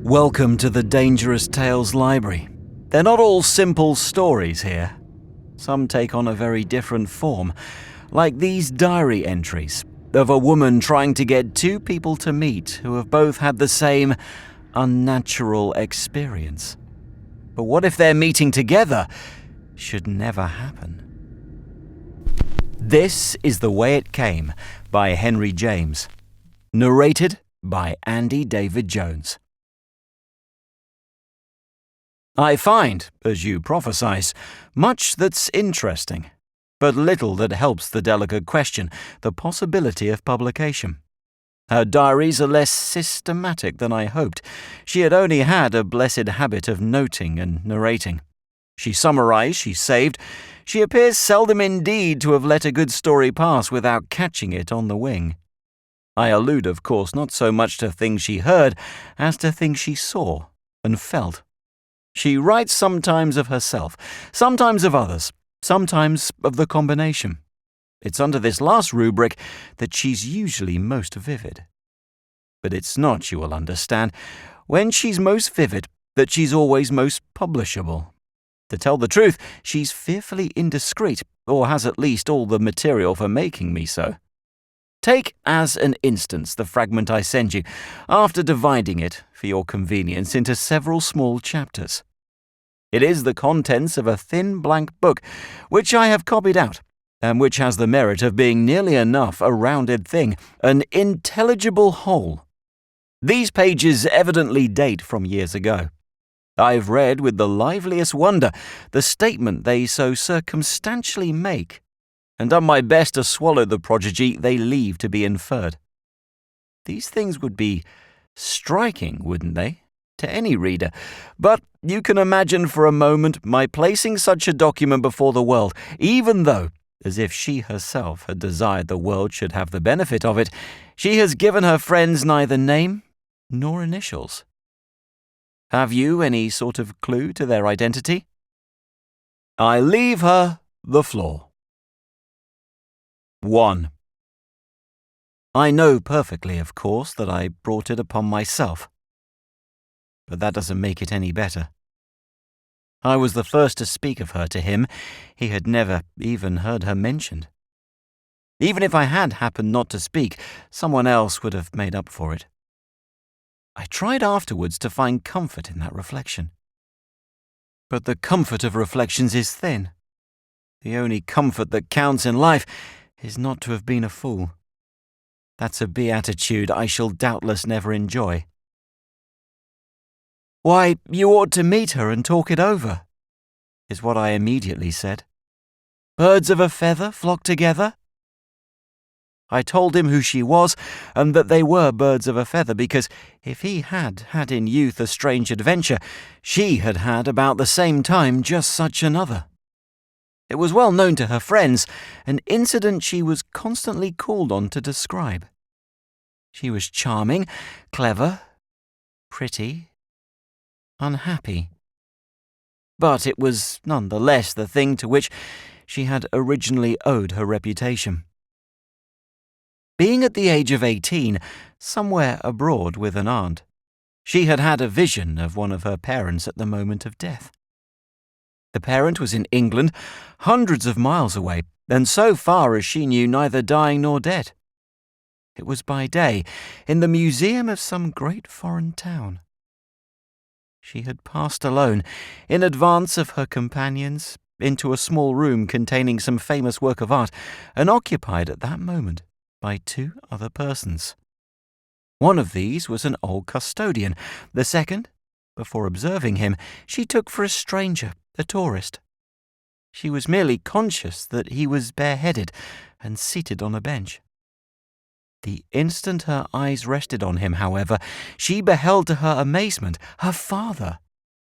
Welcome to the Dangerous Tales Library. They're not all simple stories here. Some take on a very different form, like these diary entries of a woman trying to get two people to meet who have both had the same unnatural experience. But what if their meeting together should never happen? This is The Way It Came by Henry James. Narrated by Andy David Jones. I find, as you prophesize, much that's interesting, but little that helps the delicate question, the possibility of publication. Her diaries are less systematic than I hoped. She had only had a blessed habit of noting and narrating. She summarized, she saved. She appears seldom indeed to have let a good story pass without catching it on the wing. I allude, of course, not so much to things she heard as to things she saw and felt. She writes sometimes of herself, sometimes of others, sometimes of the combination. It's under this last rubric that she's usually most vivid. But it's not, you will understand, when she's most vivid that she's always most publishable. To tell the truth, she's fearfully indiscreet, or has at least all the material for making me so. Take as an instance the fragment I send you, after dividing it, for your convenience, into several small chapters. It is the contents of a thin blank book, which I have copied out, and which has the merit of being nearly enough a rounded thing, an intelligible whole. These pages evidently date from years ago. I've read with the liveliest wonder the statement they so circumstantially make, and done my best to swallow the prodigy they leave to be inferred. These things would be striking, wouldn't they, to any reader? But you can imagine for a moment my placing such a document before the world, even though, as if she herself had desired the world should have the benefit of it, she has given her friends neither name nor initials. Have you any sort of clue to their identity? I leave her the floor. 1. I know perfectly, of course, that I brought it upon myself. But that doesn't make it any better. I was the first to speak of her to him. He had never even heard her mentioned. Even if I had happened not to speak, someone else would have made up for it. I tried afterwards to find comfort in that reflection. But the comfort of reflections is thin. The only comfort that counts in life is not to have been a fool. That's a beatitude I shall doubtless never enjoy. Why, you ought to meet her and talk it over, is what I immediately said. Birds of a feather flock together? I told him who she was, and that they were birds of a feather, because if he had had in youth a strange adventure, she had had about the same time just such another. It was well known to her friends, an incident she was constantly called on to describe. She was charming, clever, pretty, unhappy. But it was none the less the thing to which she had originally owed her reputation. Being at the age of 18, somewhere abroad with an aunt, she had had a vision of one of her parents at the moment of death. The parent was in England, hundreds of miles away, and so far as she knew neither dying nor dead. It was by day, in the museum of some great foreign town. She had passed alone, in advance of her companions, into a small room containing some famous work of art, and occupied at that moment by 2 other persons. One of these was an old custodian. The second, before observing him, she took for a stranger, a tourist. She was merely conscious that he was bareheaded and seated on a bench. The instant her eyes rested on him, however, she beheld to her amazement her father,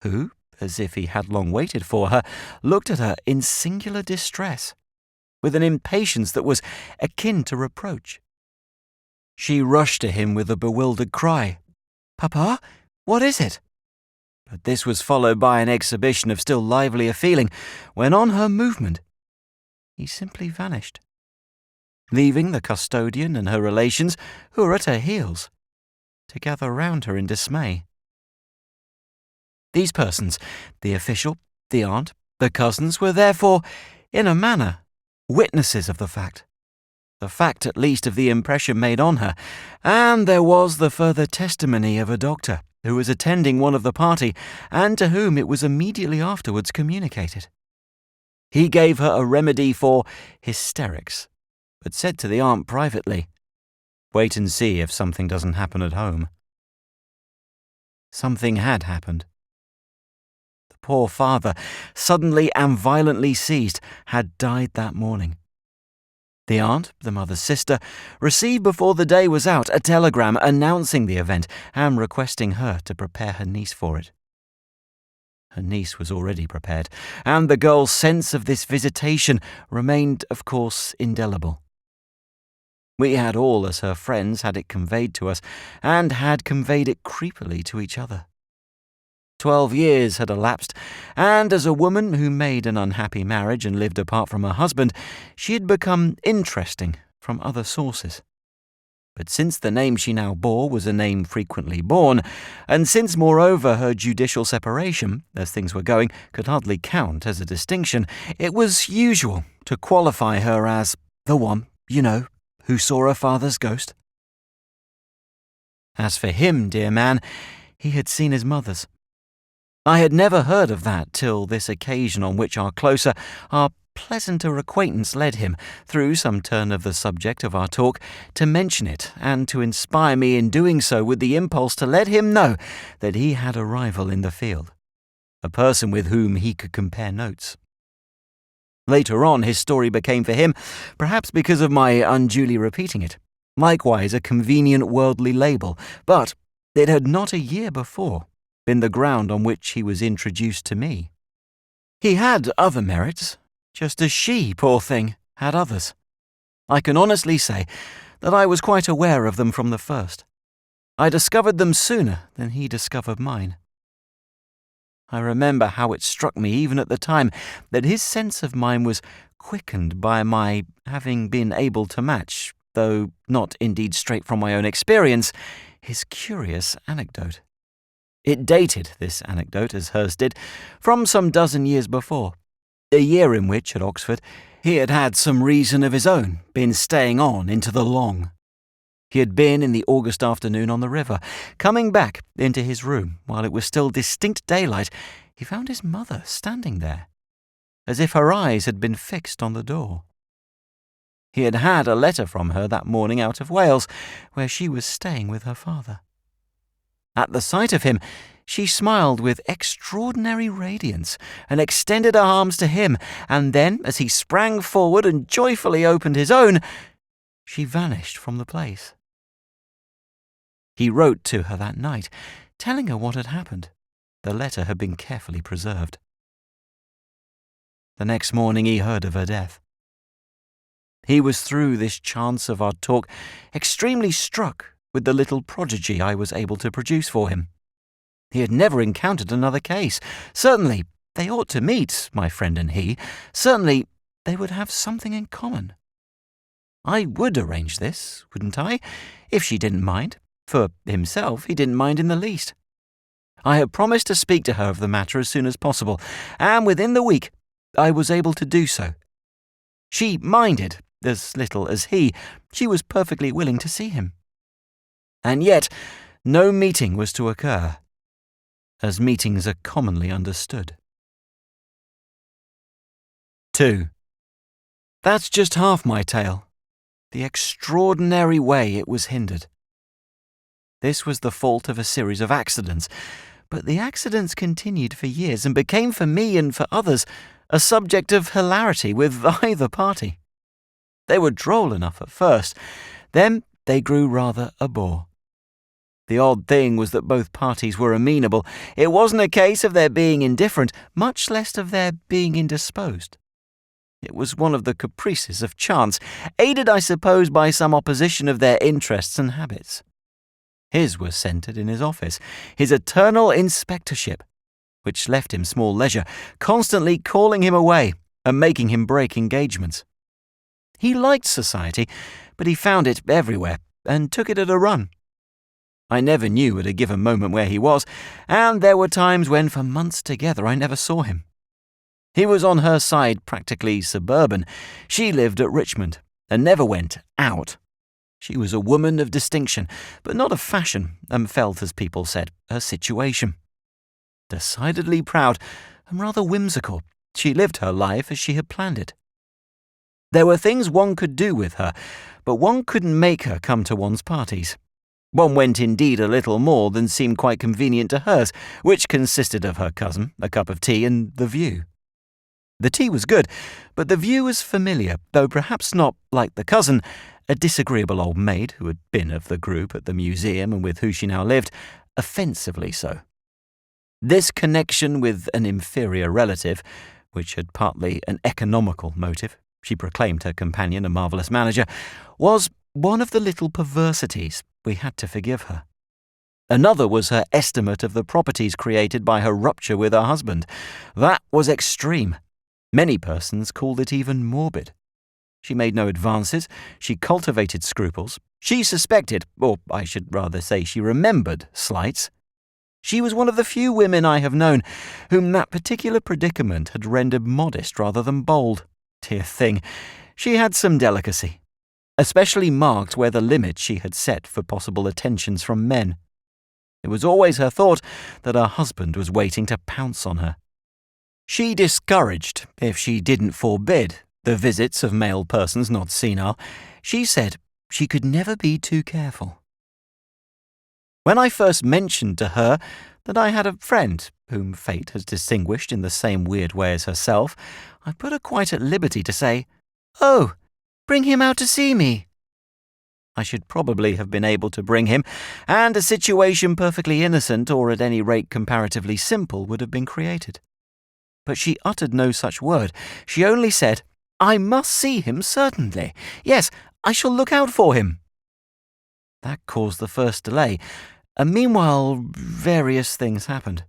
who, as if he had long waited for her, looked at her in singular distress, with an impatience that was akin to reproach. She rushed to him with a bewildered cry. "Papa, what is it?" But this was followed by an exhibition of still livelier feeling, when on her movement he simply vanished, leaving the custodian and her relations, who were at her heels, to gather round her in dismay. These persons, the official, the aunt, the cousins, were therefore, in a manner, witnesses of the fact at least of the impression made on her, and there was the further testimony of a doctor who was attending one of the party and to whom it was immediately afterwards communicated. He gave her a remedy for hysterics, but said to the aunt privately, "Wait and see if something doesn't happen at home." Something had happened. The poor father, suddenly and violently seized, had died that morning. The aunt, the mother's sister, received before the day was out a telegram announcing the event and requesting her to prepare her niece for it. Her niece was already prepared, and the girl's sense of this visitation remained, of course, indelible. We had all, as her friends, had it conveyed to us, and had conveyed it creepily to each other. 12 years had elapsed, and as a woman who made an unhappy marriage and lived apart from her husband, she had become interesting from other sources. But since the name she now bore was a name frequently borne, and since, moreover, her judicial separation, as things were going, could hardly count as a distinction, it was usual to qualify her as the one, who saw her father's ghost. As for him, dear man, he had seen his mother's. I had never heard of that till this occasion on which our pleasanter acquaintance led him, through some turn of the subject of our talk, to mention it, and to inspire me in doing so with the impulse to let him know that he had a rival in the field, a person with whom he could compare notes. Later on, his story became for him, perhaps because of my unduly repeating it, likewise a convenient worldly label, but it had not a year before been the ground on which he was introduced to me. He had other merits, just as she, poor thing, had others. I can honestly say that I was quite aware of them from the first. I discovered them sooner than he discovered mine. I remember how it struck me even at the time that his sense of mine was quickened by my having been able to match, though not indeed straight from my own experience, his curious anecdote. It dated, this anecdote, as hers did, from some dozen years before, a year in which, at Oxford, he had had some reason of his own been staying on into the long. He had been in the August afternoon on the river. Coming back into his room, while it was still distinct daylight, he found his mother standing there, as if her eyes had been fixed on the door. He had had a letter from her that morning out of Wales, where she was staying with her father. At the sight of him, she smiled with extraordinary radiance and extended her arms to him, and then, as he sprang forward and joyfully opened his own, she vanished from the place. He wrote to her that night, telling her what had happened. The letter had been carefully preserved. The next morning he heard of her death. He was, through this chance of our talk, extremely struck with the little prodigy I was able to produce for him. He had never encountered another case. Certainly, they ought to meet, my friend and he. Certainly, they would have something in common. I would arrange this, wouldn't I, if she didn't mind? For himself, he didn't mind in the least. I had promised to speak to her of the matter as soon as possible, and within the week I was able to do so. She minded as little as he. She was perfectly willing to see him. And yet, no meeting was to occur, as meetings are commonly understood. 2. That's just half my tale. The extraordinary way it was hindered. This was the fault of a series of accidents, but the accidents continued for years and became for me and for others a subject of hilarity with either party. They were droll enough at first, then they grew rather a bore. The odd thing was that both parties were amenable. It wasn't a case of their being indifferent, much less of their being indisposed. It was one of the caprices of chance, aided, I suppose, by some opposition of their interests and habits. His was centred in his office, his eternal inspectorship, which left him small leisure, constantly calling him away and making him break engagements. He liked society, but he found it everywhere and took it at a run. I never knew at a given moment where he was, and there were times when for months together I never saw him. He was on her side practically suburban. She lived at Richmond and never went out. She was a woman of distinction, but not of fashion, and felt, as people said, her situation. Decidedly proud and rather whimsical, she lived her life as she had planned it. There were things one could do with her, but one couldn't make her come to one's parties. One went indeed a little more than seemed quite convenient to hers, which consisted of her cousin, a cup of tea, and the view. The tea was good, but the view was familiar, though perhaps not, like the cousin, a disagreeable old maid who had been of the group at the museum and with who she now lived, offensively so. This connection with an inferior relative, which had partly an economical motive, she proclaimed her companion a marvellous manager, was one of the little perversities we had to forgive her. Another was her estimate of the properties created by her rupture with her husband. That was extreme. Many persons called it even morbid. She made no advances, she cultivated scruples, she suspected, or I should rather say she remembered, slights. She was one of the few women I have known whom that particular predicament had rendered modest rather than bold. Dear thing, she had some delicacy, especially marked where the limits she had set for possible attentions from men. It was always her thought that her husband was waiting to pounce on her. She discouraged, if she didn't forbid, the visits of male persons not senile. She said she could never be too careful. When I first mentioned to her that I had a friend whom fate has distinguished in the same weird way as herself, I put her quite at liberty to say, "Oh, bring him out to see me." I should probably have been able to bring him, and a situation perfectly innocent, or at any rate comparatively simple, would have been created. But she uttered no such word. She only said, "I must see him, certainly. Yes, I shall look out for him." That caused the first delay, and meanwhile various things happened.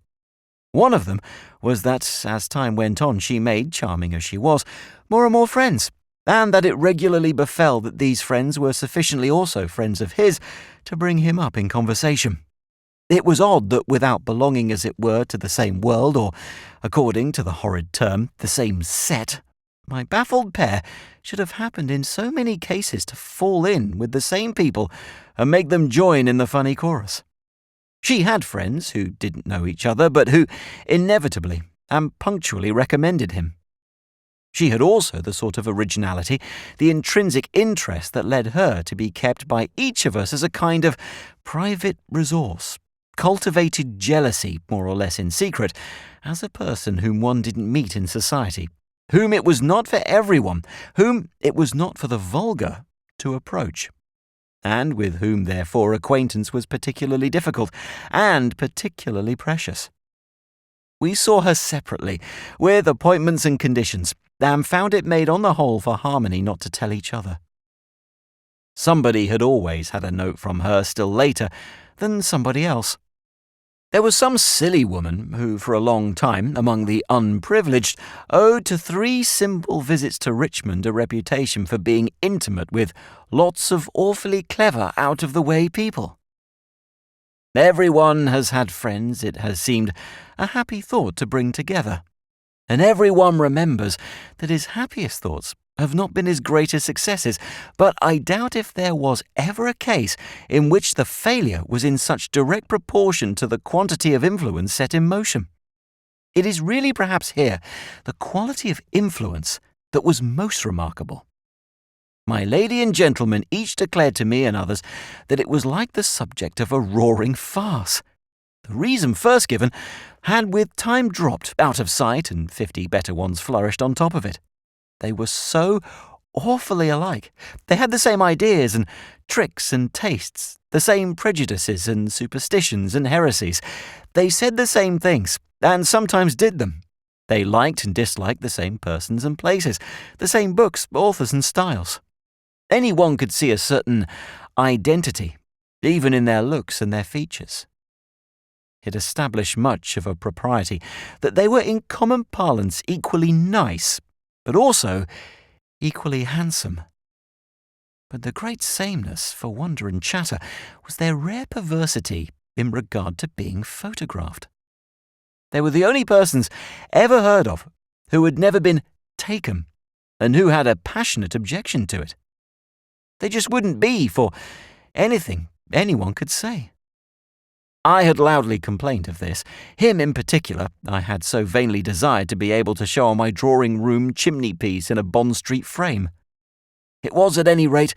One of them was that, as time went on, she made, charming as she was, more and more friends, and that it regularly befell that these friends were sufficiently also friends of his to bring him up in conversation. It was odd that without belonging, as it were, to the same world, or, according to the horrid term, the same set, my baffled pair should have happened in so many cases to fall in with the same people and make them join in the funny chorus. She had friends who didn't know each other, but who inevitably and punctually recommended him. She had also the sort of originality, the intrinsic interest that led her to be kept by each of us as a kind of private resource, cultivated jealousy, more or less in secret, as a person whom one didn't meet in society, whom it was not for everyone, whom it was not for the vulgar to approach, and with whom, therefore, acquaintance was particularly difficult and particularly precious. We saw her separately, with appointments and conditions, and found it made on the whole for harmony not to tell each other. Somebody had always had a note from her still later than somebody else. There was some silly woman who, for a long time, among the unprivileged, owed to 3 simple visits to Richmond a reputation for being intimate with lots of awfully clever, out-of-the-way people. Everyone has had friends it has seemed a happy thought to bring together, and everyone remembers that his happiest thoughts have not been his greatest successes, but I doubt if there was ever a case in which the failure was in such direct proportion to the quantity of influence set in motion. It is really perhaps here the quality of influence that was most remarkable. My lady and gentleman each declared to me and others that it was like the subject of a roaring farce. The reason first given had with time dropped out of sight, and 50 better ones flourished on top of it. They were so awfully alike. They had the same ideas and tricks and tastes, the same prejudices and superstitions and heresies. They said the same things, and sometimes did them. They liked and disliked the same persons and places, the same books, authors and styles. Any one could see a certain identity, even in their looks and their features. It established much of a propriety that they were in common parlance equally nice, but also equally handsome. But the great sameness for wonder and chatter was their rare perversity in regard to being photographed. They were the only persons ever heard of who had never been taken and who had a passionate objection to it. They just wouldn't be for anything anyone could say. I had loudly complained of this. Him in particular I had so vainly desired to be able to show on my drawing-room chimney-piece in a Bond Street frame. It was, at any rate,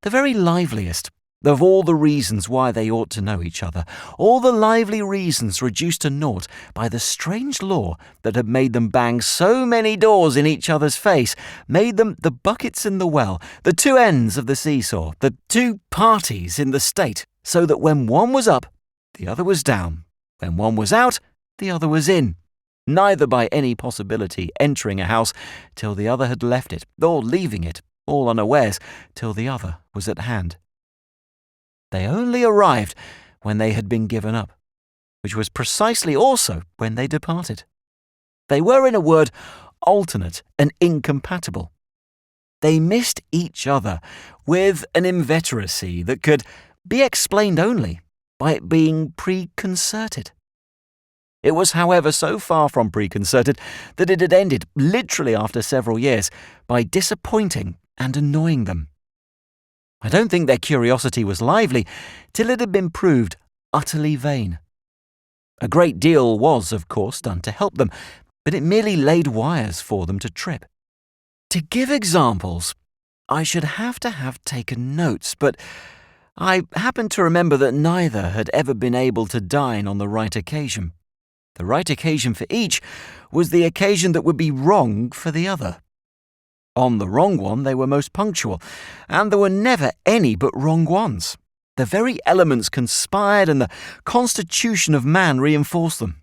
the very liveliest of all the reasons why they ought to know each other, all the lively reasons reduced to naught by the strange law that had made them bang so many doors in each other's face, made them the buckets in the well, the two ends of the seesaw, the two parties in the state, so that when one was up, the other was down, when one was out, the other was in, neither by any possibility entering a house till the other had left it, or leaving it, all unawares, till the other was at hand. They only arrived when they had been given up, which was precisely also when they departed. They were, in a word, alternate and incompatible. They missed each other with an inveteracy that could be explained only by it being preconcerted. It was, however, so far from preconcerted that it had ended, literally after several years, by disappointing and annoying them. I don't think their curiosity was lively till it had been proved utterly vain. A great deal was, of course, done to help them, but it merely laid wires for them to trip. To give examples, I should have taken notes, but I happened to remember that neither had ever been able to dine on the right occasion. The right occasion for each was the occasion that would be wrong for the other. On the wrong one they were most punctual, and there were never any but wrong ones. The very elements conspired, and the constitution of man reinforced them.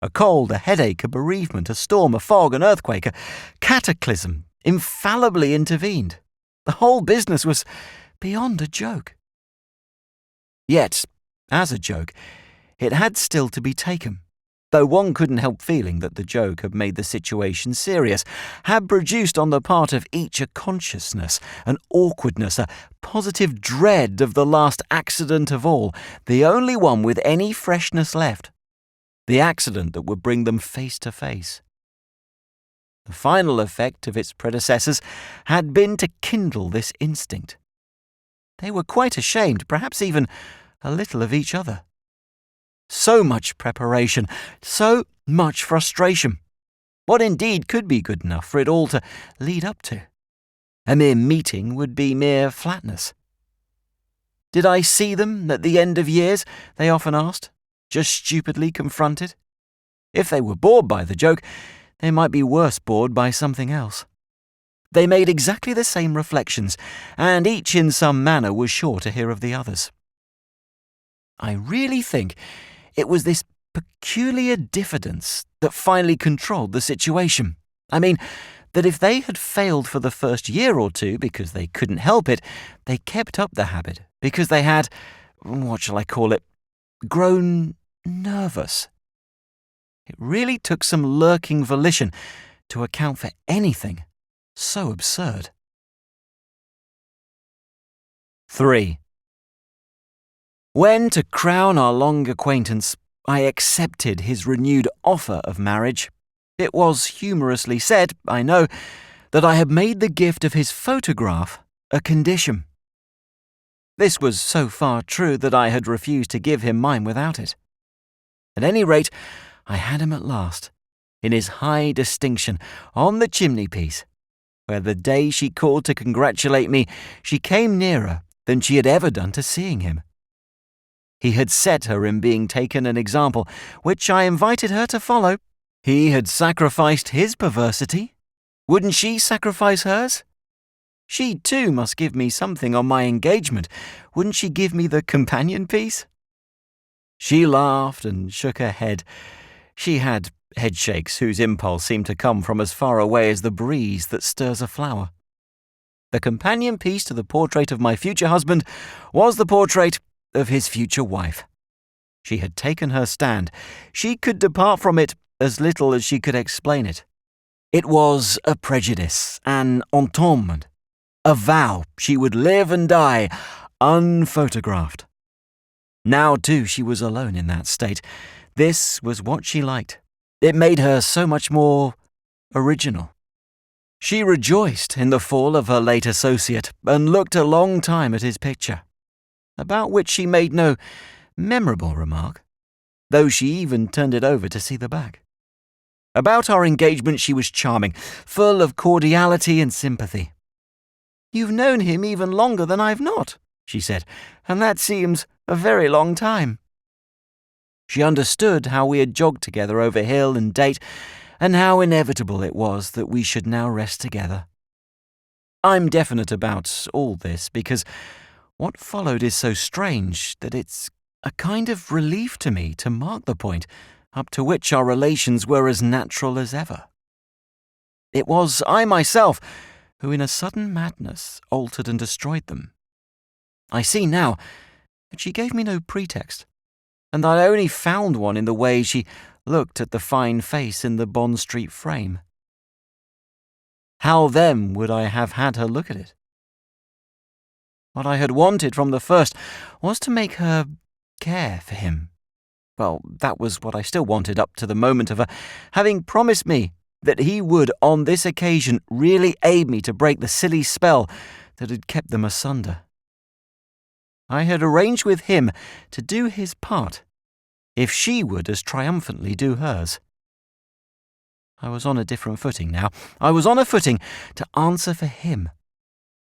A cold, a headache, a bereavement, a storm, a fog, an earthquake, a cataclysm infallibly intervened. The whole business was beyond a joke. Yet, as a joke, it had still to be taken, though one couldn't help feeling that the joke had made the situation serious, had produced on the part of each a consciousness, an awkwardness, a positive dread of the last accident of all, the only one with any freshness left, the accident that would bring them face to face. The final effect of its predecessors had been to kindle this instinct. They were quite ashamed, perhaps even a little, of each other. So much preparation, so much frustration. What indeed could be good enough for it all to lead up to? A mere meeting would be mere flatness. Did I see them at the end of years, they often asked, just stupidly confronted? If they were bored by the joke, they might be worse bored by something else. They made exactly the same reflections, and each in some manner was sure to hear of the others. I really think it was this peculiar diffidence that finally controlled the situation. I mean, that if they had failed for the first year or two because they couldn't help it, they kept up the habit because they had, what shall I call it, grown nervous. It really took some lurking volition to account for anything so absurd. 3. When, to crown our long acquaintance, I accepted his renewed offer of marriage, it was humorously said, I know, that I had made the gift of his photograph a condition. This was so far true that I had refused to give him mine without it. At any rate, I had him at last, in his high distinction, on the chimney-piece, where the day she called to congratulate me, she came nearer than she had ever done to seeing him. He had set her in being taken an example, which I invited her to follow. He had sacrificed his perversity. Wouldn't she sacrifice hers? She, too, must give me something on my engagement. Wouldn't she give me the companion piece? She laughed and shook her head. She had headshakes whose impulse seemed to come from as far away as the breeze that stirs a flower. The companion piece to the portrait of my future husband was the portrait of his future wife. She had taken her stand. She could depart from it as little as she could explain it. It was a prejudice, an atonement, a vow she would live and die unphotographed. Now, too, she was alone in that state. This was what she liked. It made her so much more original. She rejoiced in the fall of her late associate and looked a long time at his picture, about which she made no memorable remark, though she even turned it over to see the back. About our engagement she was charming, full of cordiality and sympathy. "You've known him even longer than I've not," she said, "and that seems a very long time." She understood how we had jogged together over hill and date, and how inevitable it was that we should now rest together. I'm definite about all this because what followed is so strange that it's a kind of relief to me to mark the point up to which our relations were as natural as ever. It was I myself who in a sudden madness altered and destroyed them. I see now that she gave me no pretext, and that I only found one in the way she looked at the fine face in the Bond Street frame. How then would I have had her look at it? What I had wanted from the first was to make her care for him. Well, that was what I still wanted up to the moment of her having promised me that he would on this occasion really aid me to break the silly spell that had kept them asunder. I had arranged with him to do his part, if she would as triumphantly do hers. I was on a different footing now. I was on a footing to answer for him.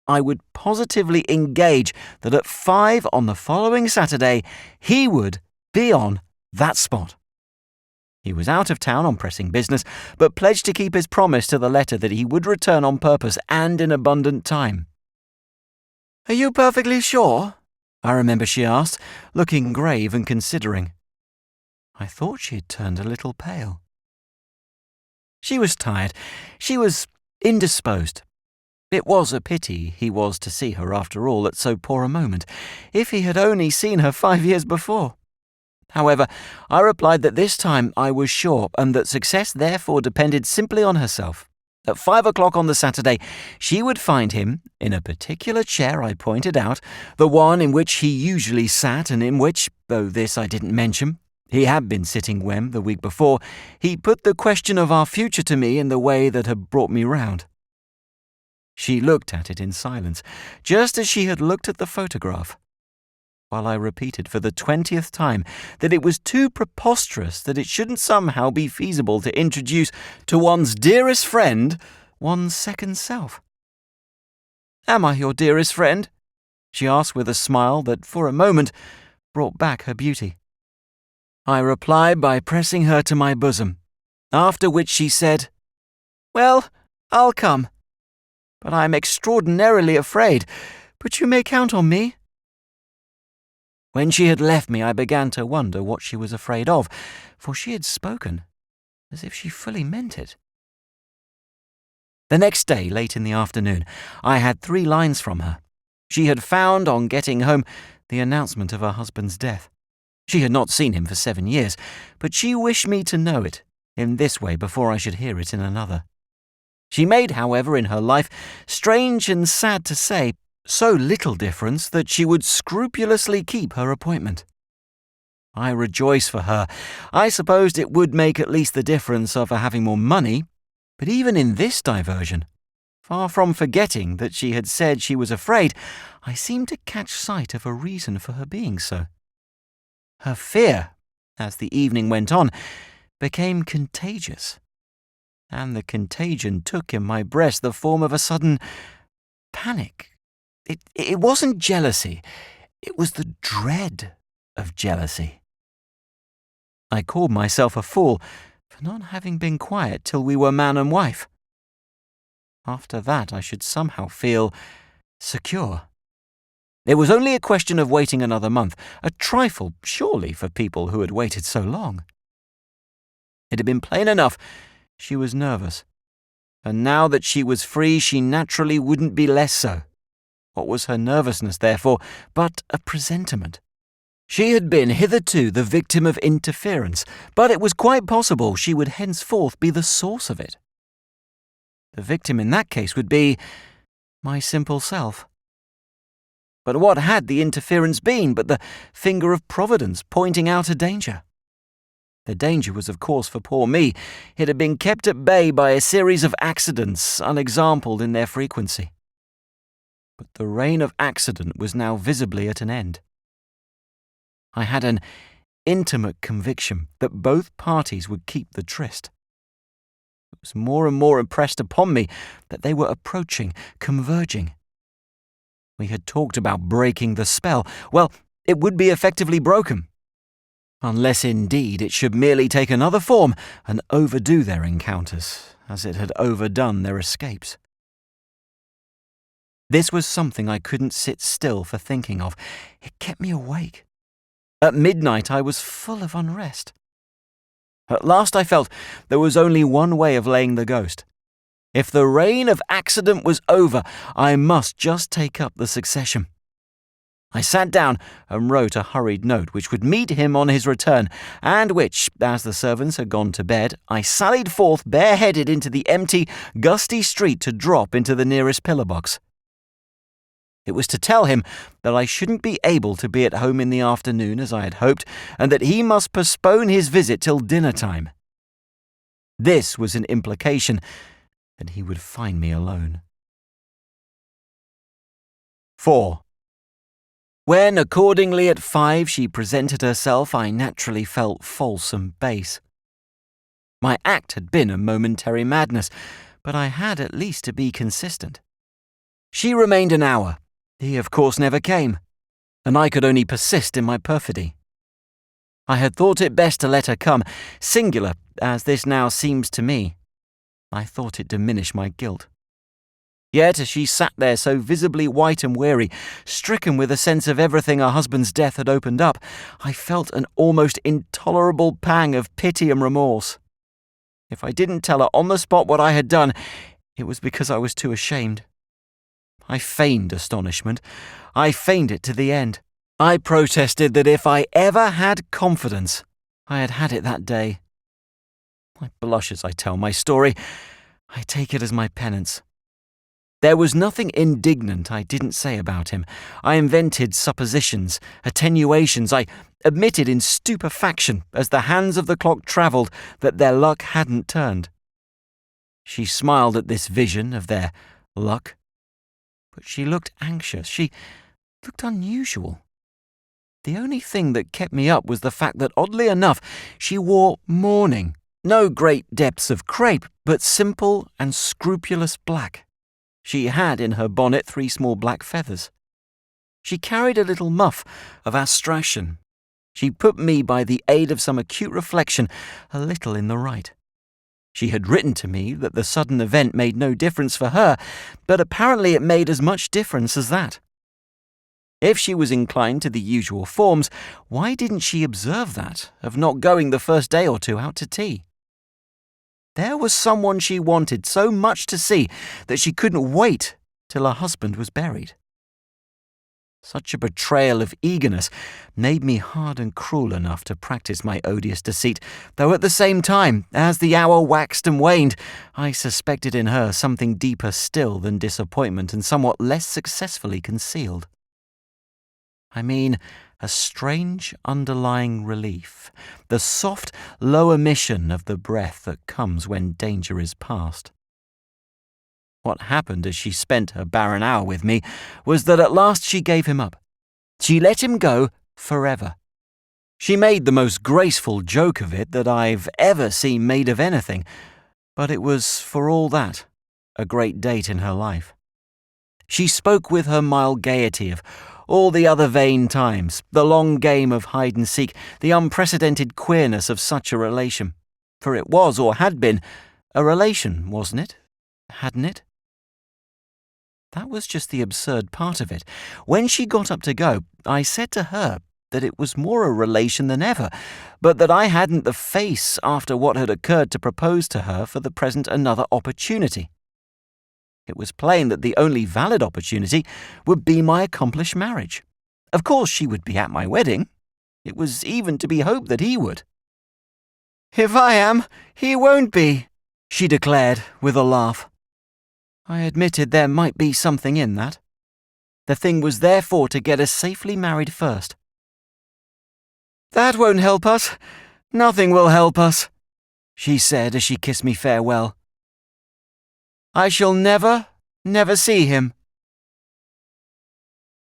I would positively engage that at 5 on the following Saturday he would be on that spot. He was out of town on pressing business, but pledged to keep his promise to the letter that he would return on purpose and in abundant time. "Are you perfectly sure?" I remember she asked, looking grave and considering. I thought she had turned a little pale. She was tired. She was indisposed. It was a pity he was to see her after all at so poor a moment. If he had only seen her 5 years before. However, I replied that this time I was sure, and that success therefore depended simply on herself. At 5 o'clock on the Saturday, she would find him in a particular chair I pointed out, the one in which he usually sat and in which, though this I didn't mention, he had been sitting when, the week before, he put the question of our future to me in the way that had brought me round. She looked at it in silence, just as she had looked at the photograph, while I repeated for the 20th time that it was too preposterous that it shouldn't somehow be feasible to introduce to one's dearest friend one's second self. "Am I your dearest friend?" she asked with a smile that for a moment brought back her beauty. I replied by pressing her to my bosom, after which she said, "Well, I'll come. But I am extraordinarily afraid, but you may count on me." When she had left me, I began to wonder what she was afraid of, for she had spoken as if she fully meant it. The next day, late in the afternoon, I had 3 lines from her. She had found, on getting home, the announcement of her husband's death. She had not seen him for 7 years, but she wished me to know it in this way before I should hear it in another. She made, however, in her life, strange and sad to say, so little difference that she would scrupulously keep her appointment. I rejoice for her. I supposed it would make at least the difference of her having more money, but even in this diversion, far from forgetting that she had said she was afraid, I seemed to catch sight of a reason for her being so. Her fear, as the evening went on, became contagious, and the contagion took in my breast the form of a sudden panic. It wasn't jealousy, it was the dread of jealousy. I called myself a fool for not having been quiet till we were man and wife. After that I should somehow feel secure. It was only a question of waiting another month, a trifle, surely, for people who had waited so long. It had been plain enough she was nervous, and now that she was free she naturally wouldn't be less so. What was her nervousness, therefore, but a presentiment? She had been hitherto the victim of interference, but it was quite possible she would henceforth be the source of it. The victim in that case would be my simple self. But what had the interference been but the finger of Providence pointing out a danger? The danger was, of course, for poor me. It had been kept at bay by a series of accidents unexampled in their frequency. But the reign of accident was now visibly at an end. I had an intimate conviction that both parties would keep the tryst. It was more and more impressed upon me that they were approaching, converging. We had talked about breaking the spell. Well, it would be effectively broken. Unless indeed it should merely take another form and overdo their encounters, as it had overdone their escapes. This was something I couldn't sit still for thinking of. It kept me awake. At midnight I was full of unrest. At last I felt there was only one way of laying the ghost. If the reign of accident was over, I must just take up the succession. I sat down and wrote a hurried note which would meet him on his return, and which, as the servants had gone to bed, I sallied forth bareheaded into the empty, gusty street to drop into the nearest pillar box. It was to tell him that I shouldn't be able to be at home in the afternoon as I had hoped, and that he must postpone his visit till dinner time. This was an implication that he would find me alone. 4. When, accordingly, at 5 she presented herself, I naturally felt false and base. My act had been a momentary madness, but I had at least to be consistent. She remained an hour. He, of course, never came, and I could only persist in my perfidy. I had thought it best to let her come, singular as this now seems to me. I thought it diminished my guilt. Yet, as she sat there so visibly white and weary, stricken with a sense of everything her husband's death had opened up, I felt an almost intolerable pang of pity and remorse. If I didn't tell her on the spot what I had done, it was because I was too ashamed. I feigned astonishment. I feigned it to the end. I protested that if I ever had confidence, I had had it that day. I blush as I tell my story. I take it as my penance. There was nothing indignant I didn't say about him. I invented suppositions, attenuations. I admitted in stupefaction, as the hands of the clock travelled, that their luck hadn't turned. She smiled at this vision of their luck, but she looked anxious. She looked unusual. The only thing that kept me up was the fact that, oddly enough, she wore mourning. No great depths of crape, but simple and scrupulous black. She had in her bonnet 3 small black feathers. She carried a little muff of astrachan. She put me, by the aid of some acute reflection, a little in the right. She had written to me that the sudden event made no difference for her, but apparently it made as much difference as that. If she was inclined to the usual forms, why didn't she observe that, of not going the first day or 2 out to tea? There was someone she wanted so much to see that she couldn't wait till her husband was buried. Such a betrayal of eagerness made me hard and cruel enough to practice my odious deceit, though at the same time, as the hour waxed and waned, I suspected in her something deeper still than disappointment and somewhat less successfully concealed. I mean, a strange underlying relief, the soft, low emission of the breath that comes when danger is past. What happened as she spent her barren hour with me was that at last she gave him up. She let him go forever. She made the most graceful joke of it that I've ever seen made of anything, but it was, for all that, a great date in her life. She spoke with her mild gaiety of all the other vain times, the long game of hide-and-seek, the unprecedented queerness of such a relation. For it was, or had been, a relation, wasn't it? Hadn't it? That was just the absurd part of it. When she got up to go, I said to her that it was more a relation than ever, but that I hadn't the face after what had occurred to propose to her for the present another opportunity. It was plain that the only valid opportunity would be my accomplished marriage. Of course she would be at my wedding. It was even to be hoped that he would. "If I am, he won't be," she declared with a laugh. I admitted there might be something in that. The thing was therefore to get us safely married first. "That won't help us. Nothing will help us," she said as she kissed me farewell. "I shall never see him."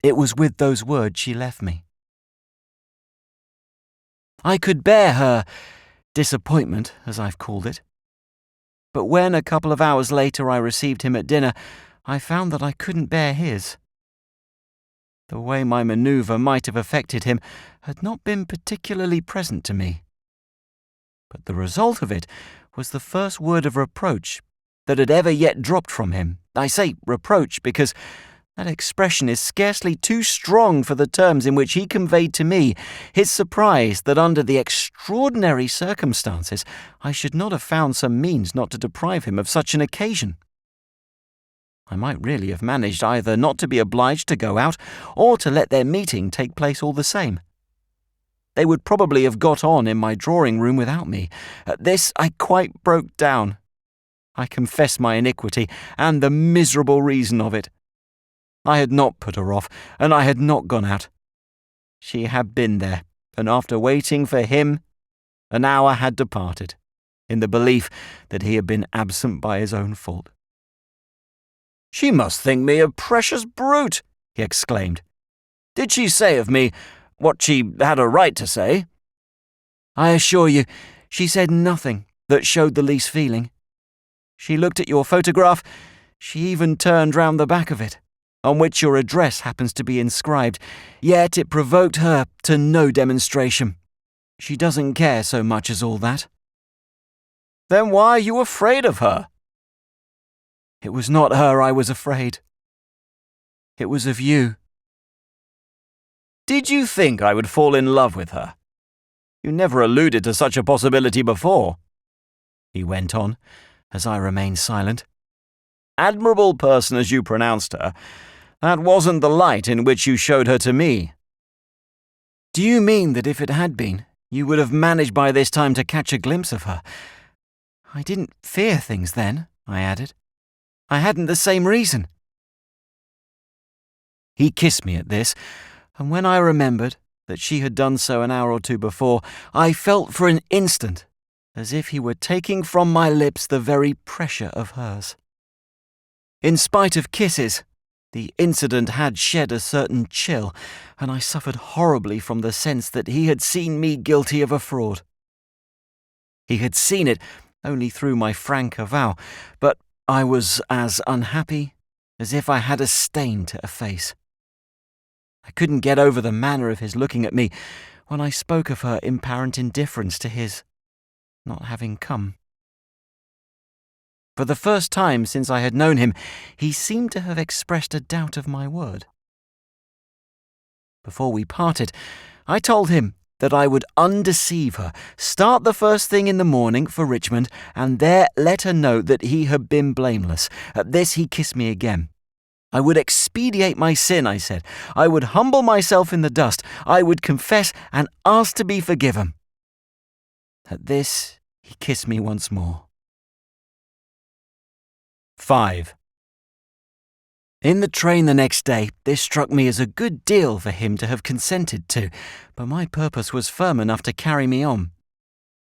It was with those words she left me. I could bear her disappointment, as I've called it. But when, a couple of hours later, I received him at dinner, I found that I couldn't bear his. The way my manoeuvre might have affected him had not been particularly present to me. But the result of it was the first word of reproach that had ever yet dropped from him. I say reproach because that expression is scarcely too strong for the terms in which he conveyed to me his surprise that under the extraordinary circumstances I should not have found some means not to deprive him of such an occasion. I might really have managed either not to be obliged to go out or to let their meeting take place all the same. They would probably have got on in my drawing-room without me. At this I quite broke down. I confessed my iniquity and the miserable reason of it. I had not put her off, and I had not gone out. She had been there, and after waiting for him, an hour had departed, in the belief that he had been absent by his own fault. "She must think me a precious brute," he exclaimed. "Did she say of me what she had a right to say?" "I assure you, she said nothing that showed the least feeling. She looked at your photograph. She even turned round the back of it, on which your address happens to be inscribed, yet it provoked her to no demonstration. She doesn't care so much as all that." "Then why are you afraid of her?" "It was not her I was afraid. It was of you." "Did you think I would fall in love with her? You never alluded to such a possibility before," he went on, as I remained silent. "Admirable person as you pronounced her, that wasn't the light in which you showed her to me." "Do you mean that if it had been, you would have managed by this time to catch a glimpse of her? I didn't fear things then," I added. "I hadn't the same reason." He kissed me at this, and when I remembered that she had done so an hour or two before, I felt for an instant as if he were taking from my lips the very pressure of hers. In spite of kisses, the incident had shed a certain chill, and I suffered horribly from the sense that he had seen me guilty of a fraud. He had seen it only through my frank avowal, but I was as unhappy as if I had a stain to efface. I couldn't get over the manner of his looking at me when I spoke of her apparent indifference to his not having come. For the first time since I had known him, he seemed to have expressed a doubt of my word. Before we parted, I told him that I would undeceive her, start the first thing in the morning for Richmond, and there let her know that he had been blameless. At this he kissed me again. I would expedite my sin, I said. I would humble myself in the dust. I would confess and ask to be forgiven. At this he kissed me once more. 5. In the train the next day, this struck me as a good deal for him to have consented to, but my purpose was firm enough to carry me on.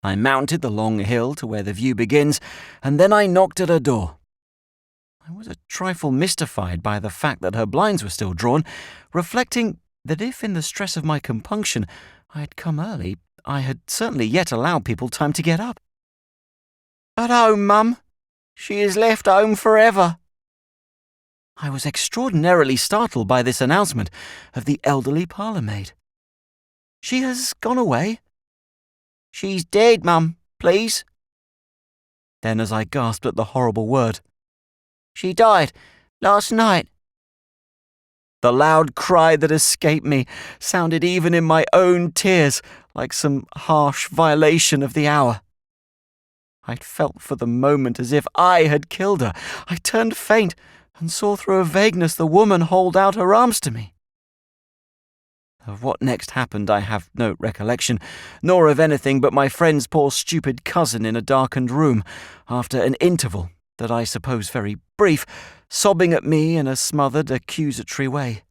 I mounted the long hill to where the view begins, and then I knocked at her door. I was a trifle mystified by the fact that her blinds were still drawn, reflecting that if in the stress of my compunction I had come early, I had certainly yet allowed people time to get up. "At home, Mum. She is left home forever." I was extraordinarily startled by this announcement of the elderly parlour-maid. "She has gone away?" "She's dead, Mum, please." Then, as I gasped at the horrible word, "She died last night." The loud cry that escaped me sounded even in my own tears like some harsh violation of the hour. I felt for the moment as if I had killed her. I turned faint and saw through a vagueness the woman hold out her arms to me. Of what next happened I have no recollection, nor of anything but my friend's poor stupid cousin in a darkened room, after an interval that I suppose very brief, sobbing at me in a smothered, accusatory way.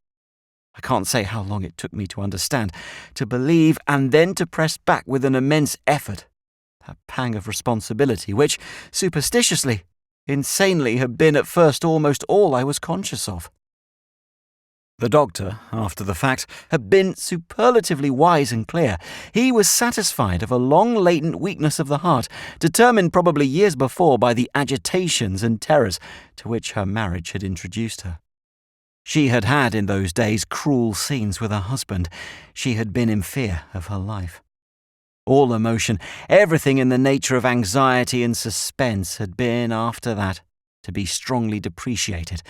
I can't say how long it took me to understand, to believe, and then to press back with an immense effort. That pang of responsibility which, superstitiously, insanely, had been at first almost all I was conscious of. The doctor, after the fact, had been superlatively wise and clear. He was satisfied of a long latent weakness of the heart, determined probably years before by the agitations and terrors to which her marriage had introduced her. She had had in those days cruel scenes with her husband. She had been in fear of her life. All emotion, everything in the nature of anxiety and suspense had been, after that, to be strongly depreciated,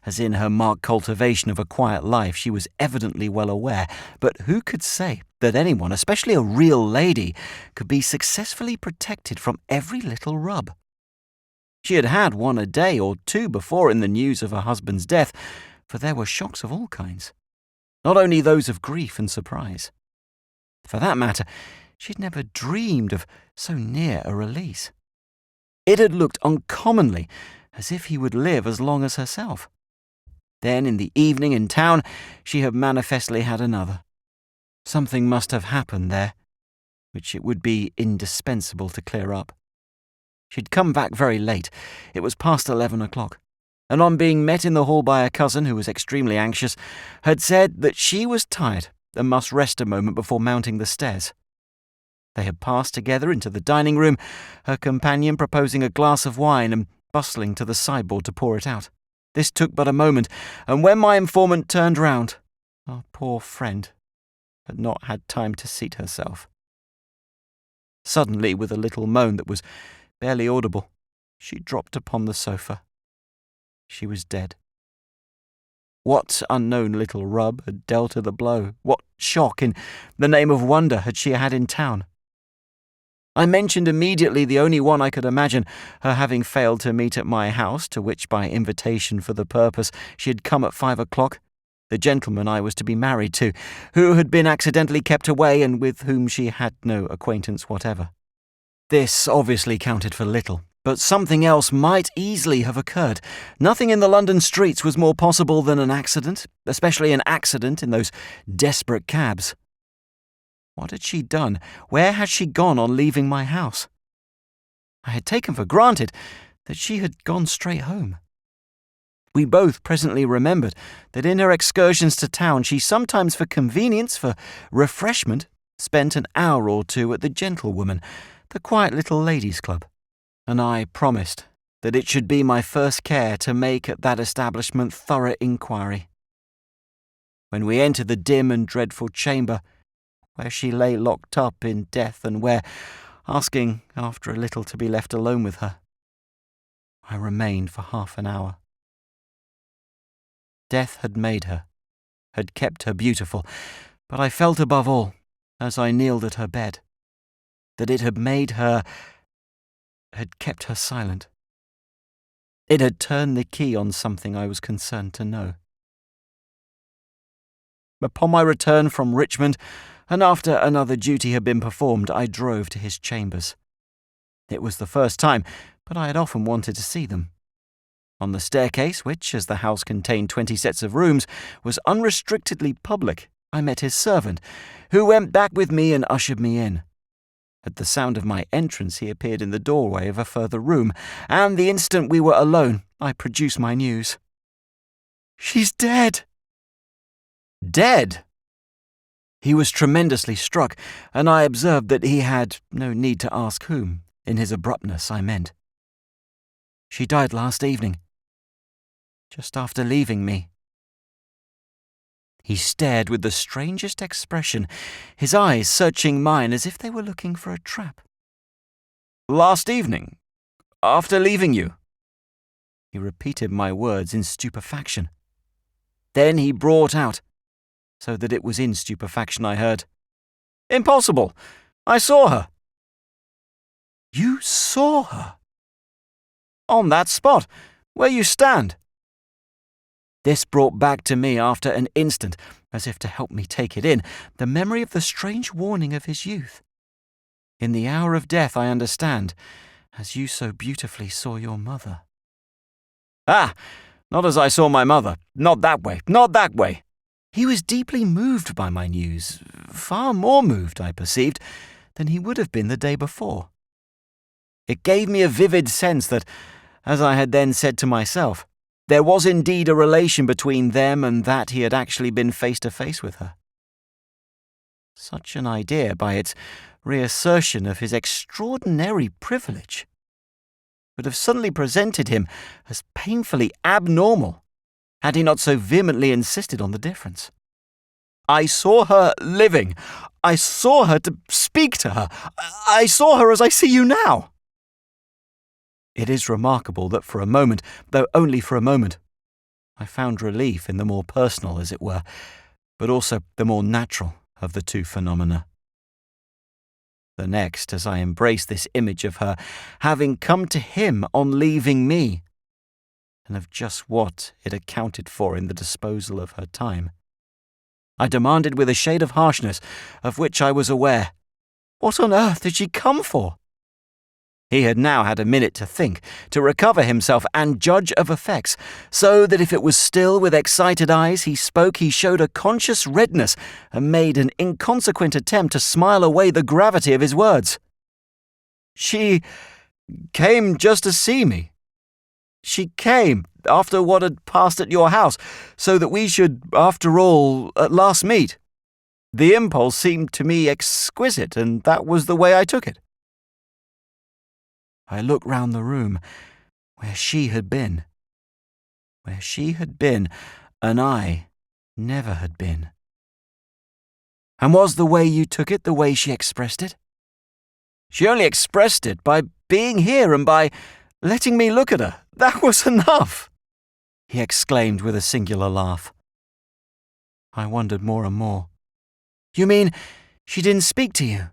as in her marked cultivation of a quiet life she was evidently well aware. But who could say that anyone, especially a real lady, could be successfully protected from every little rub? She had had one a day or two before in the news of her husband's death, for there were shocks of all kinds, not only those of grief and surprise. For that matter, she had never dreamed of so near a release. It had looked uncommonly as if he would live as long as herself. Then, in the evening in town, she had manifestly had another. Something must have happened there, which it would be indispensable to clear up. She'd come back very late. It was past 11 o'clock. And on being met in the hall by a cousin who was extremely anxious, had said that she was tired and must rest a moment before mounting the stairs. They had passed together into the dining room, her companion proposing a glass of wine and bustling to the sideboard to pour it out. This took but a moment, and when my informant turned round, our poor friend had not had time to seat herself. Suddenly, with a little moan that was barely audible, she dropped upon the sofa. She was dead. What unknown little rub had dealt her the blow? What shock, in the name of wonder, had she had in town? I mentioned immediately the only one I could imagine, her having failed to meet at my house, to which by invitation for the purpose she had come at 5 o'clock, the gentleman I was to be married to, who had been accidentally kept away and with whom she had no acquaintance whatever. This obviously counted for little. But something else might easily have occurred. Nothing in the London streets was more possible than an accident, especially an accident in those desperate cabs. What had she done? Where had she gone on leaving my house? I had taken for granted that she had gone straight home. We both presently remembered that in her excursions to town she sometimes, for convenience, for refreshment, spent an hour or two at the Gentlewoman, the quiet little ladies' club. And I promised that it should be my first care to make at that establishment thorough inquiry. When we entered the dim and dreadful chamber, where she lay locked up in death and where, asking after a little to be left alone with her, I remained for half an hour. Death had made her, had kept her beautiful, but I felt above all, as I kneeled at her bed, that it had made her, had kept her silent. It had turned the key on something I was concerned to know. Upon my return from Richmond, and after another duty had been performed, I drove to his chambers. It was the first time, but I had often wanted to see them. On the staircase, which, as the house contained 20 sets of rooms, was unrestrictedly public, I met his servant, who went back with me and ushered me in. At the sound of my entrance, he appeared in the doorway of a further room, and the instant we were alone, I produced my news. "She's dead!" Dead? He was tremendously struck, and I observed that he had no need to ask whom, in his abruptness, I meant. "She died last evening, just after leaving me." He stared with the strangest expression, his eyes searching mine as if they were looking for a trap. "Last evening? After leaving you?" He repeated my words in stupefaction. Then he brought out, so that it was in stupefaction I heard, "Impossible! I saw her." "You saw her?" "On that spot, where you stand." This brought back to me after an instant, as if to help me take it in, the memory of the strange warning of his youth. "In the hour of death, I understand, as you so beautifully saw your mother." "Ah, Not as I saw my mother. Not that way. Not that way. He was deeply moved by my news, far more moved, I perceived, than he would have been the day before. It gave me a vivid sense that, as I had then said to myself, there was indeed a relation between them and that he had actually been face to face with her. Such an idea, by its reassertion of his extraordinary privilege, would have suddenly presented him as painfully abnormal had he not so vehemently insisted on the difference. I saw her living. I saw her to speak to her. I saw her as I see you now. It is remarkable that for a moment, though only for a moment, I found relief in the more personal, as it were, but also the more natural of the two phenomena. The next, as I embraced this image of her having come to him on leaving me, and of just what it accounted for in the disposal of her time, I demanded with a shade of harshness, of which I was aware, what on earth did she come for? He had now had a minute to think, to recover himself and judge of effects, so that if it was still with excited eyes he spoke, he showed a conscious redness and made an inconsequent attempt to smile away the gravity of his words. She came just to see me. She came after what had passed at your house, so that we should, after all, at last meet. The impulse seemed to me exquisite, and that was the way I took it. I looked round the room, where she had been, and I never had been. And was the way you took it the way she expressed it? She only expressed it by being here and by letting me look at her. That was enough, he exclaimed with a singular laugh. I wondered more and more. You mean she didn't speak to you?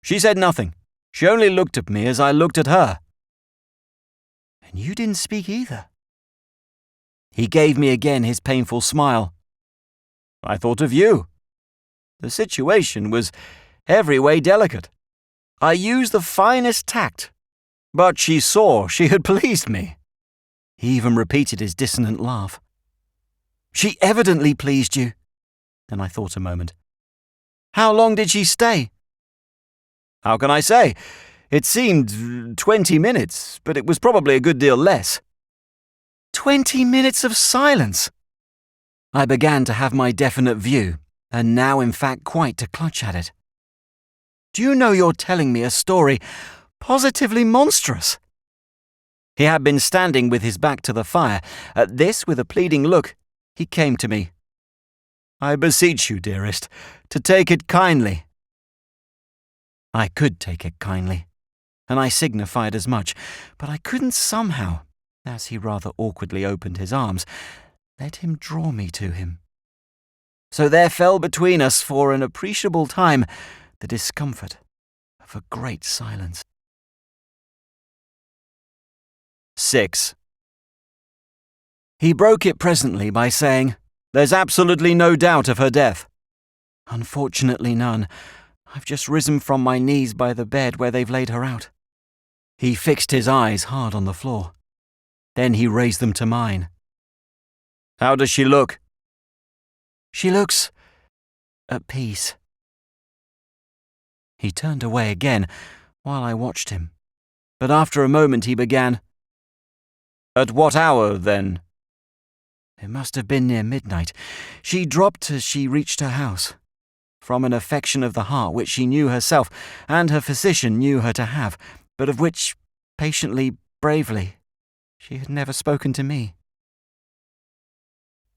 She said nothing. She only looked at me as I looked at her. And you didn't speak either. He gave me again his painful smile. I thought of you. The situation was every way delicate. I used the finest tact, but she saw she had pleased me. He even repeated his dissonant laugh. She evidently pleased you. Then I thought a moment. How long did she stay? How can I say? It seemed 20 minutes, but it was probably a good deal less. 20 minutes of silence! I began to have my definite view, and now in fact quite to clutch at it. Do you know you're telling me a story positively monstrous? He had been standing with his back to the fire. At this, with a pleading look, he came to me. I beseech you, dearest, to take it kindly. I could take it kindly, and I signified as much, but I couldn't somehow, as he rather awkwardly opened his arms, let him draw me to him. So there fell between us for an appreciable time the discomfort of a great silence. 6. He broke it presently by saying, "There's absolutely no doubt of her death." "Unfortunately none. I've just risen from my knees by the bed where they've laid her out." He fixed his eyes hard on the floor. Then he raised them to mine. "How does she look?" "She looks at peace." He turned away again while I watched him, but after a moment he began, "At what hour, then?" "It must have been near midnight. She dropped as she reached her house, from an affection of the heart which she knew herself and her physician knew her to have, but of which, patiently, bravely, she had never spoken to me."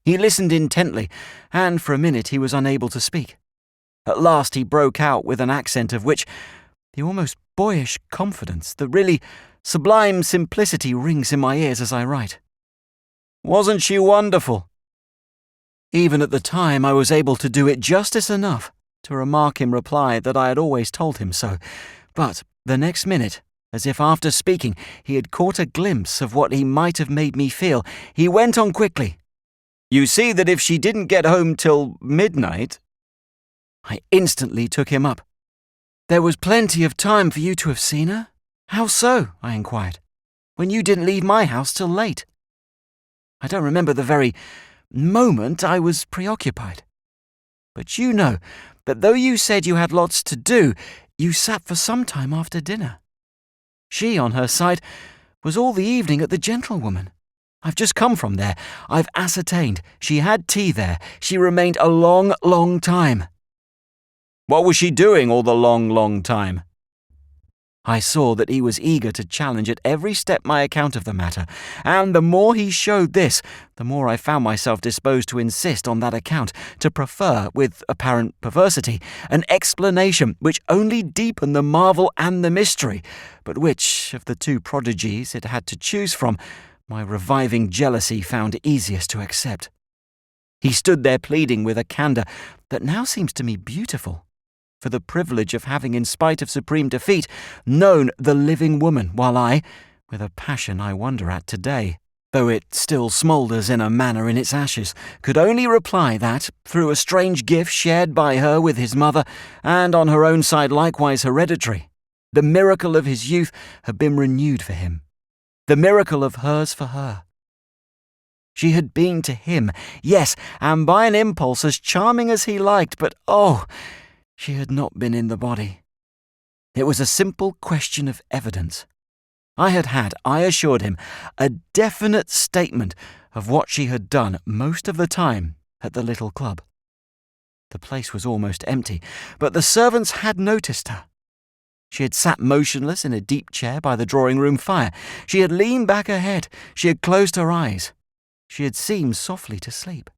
He listened intently, and for a minute he was unable to speak. At last he broke out with an accent of which the almost boyish confidence, the really sublime simplicity rings in my ears as I write. "Wasn't she wonderful?" Even at the time I was able to do it justice enough to remark in reply that I had always told him so, but the next minute, as if after speaking he had caught a glimpse of what he might have made me feel, he went on quickly. "You see that if she didn't get home till midnight—" I instantly took him up. "There was plenty of time for you to have seen her? How so?" I inquired, "when you didn't leave my house till late?" I don't remember the very moment. I was preoccupied. But you know that though you said you had lots to do, you sat for some time after dinner. She, on her side, was all the evening at the Gentlewoman. I've just come from there. I've ascertained. She had tea there. She remained a long, long time. What was she doing all the long, long time? I saw that he was eager to challenge at every step my account of the matter, and the more he showed this, the more I found myself disposed to insist on that account, to prefer, with apparent perversity, an explanation which only deepened the marvel and the mystery, but which, of the two prodigies it had to choose from, my reviving jealousy found easiest to accept. He stood there pleading with a candour that now seems to me beautiful, for the privilege of having, in spite of supreme defeat, known the living woman, while I, with a passion I wonder at today, though it still smoulders in a manner in its ashes, could only reply that, through a strange gift shared by her with his mother, and on her own side likewise hereditary, the miracle of his youth had been renewed for him, the miracle of hers for her. She had been to him, yes, and by an impulse as charming as he liked, but oh, she had not been in the body. It was a simple question of evidence. I had, I assured him, a definite statement of what she had done most of the time at the little club. The place was almost empty, but the servants had noticed her. She had sat motionless in a deep chair by the drawing-room fire. She had leaned back her head. She had closed her eyes. She had seemed softly to sleep.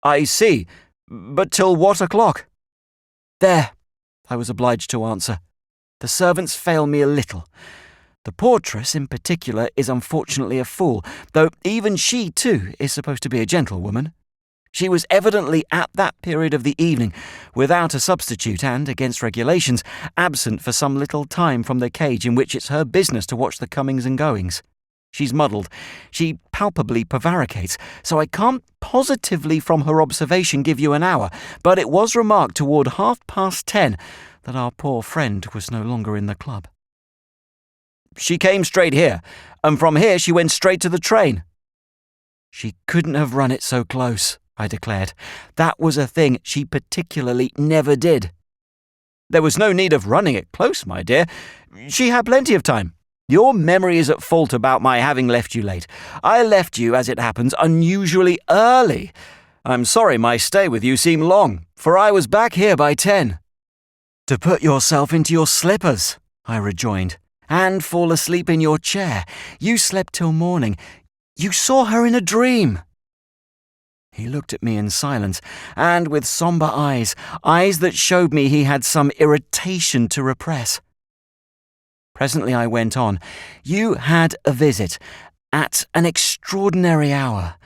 "I see, but till what o'clock?" "There," I was obliged to answer. "The servants fail me a little. The portress, in particular, is unfortunately a fool, though even she, too, is supposed to be a gentlewoman. She was evidently at that period of the evening, without a substitute and, against regulations, absent for some little time from the cage in which it's her business to watch the comings and goings. She's muddled. She palpably prevaricates, so I can't positively from her observation give you an hour, but it was remarked toward 10:30 that our poor friend was no longer in the club." "She came straight here, and from here she went straight to the train." "She couldn't have run it so close," I declared. "That was a thing she particularly never did." "There was no need of running it close, my dear. She had plenty of time. Your memory is at fault about my having left you late. I left you, as it happens, unusually early. I'm sorry my stay with you seemed long, for I was back here by 10. "To put yourself into your slippers," I rejoined, "and fall asleep in your chair. You slept till morning. You saw her in a dream." He looked at me in silence, and with sombre eyes that showed me he had some irritation to repress. Presently I went on. "You had a visit, at an extraordinary hour.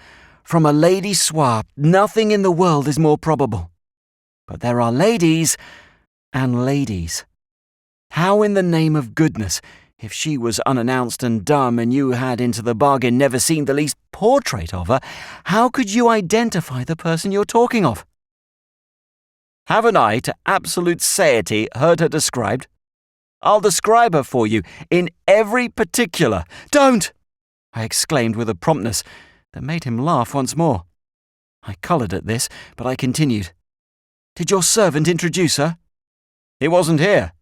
From a lady soir, nothing in the world is more probable. But there are ladies and ladies. How in the name of goodness, if she was unannounced and dumb and you had into the bargain never seen the least portrait of her, how could you identify the person you're talking of?" "Haven't I, to absolute satiety, heard her described? I'll describe her for you, in every particular." "Don't!" I exclaimed with a promptness that made him laugh once more. I coloured at this, but I continued. "Did your servant introduce her?" "He wasn't here.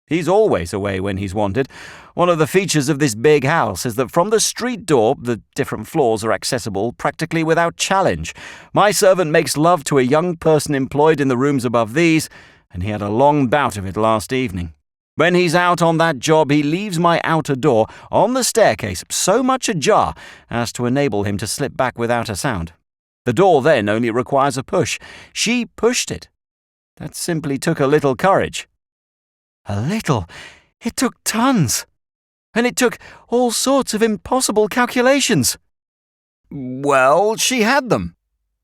He's always away when he's wanted. One of the features of this big house is that from the street door, the different floors are accessible practically without challenge. My servant makes love to a young person employed in the rooms above these, and he had a long bout of it last evening. When he's out on that job, he leaves my outer door on the staircase so much ajar as to enable him to slip back without a sound. The door then only requires a push. She pushed it. That simply took a little courage." "A little? It took tons. And it took all sorts of impossible calculations." "Well, she had them.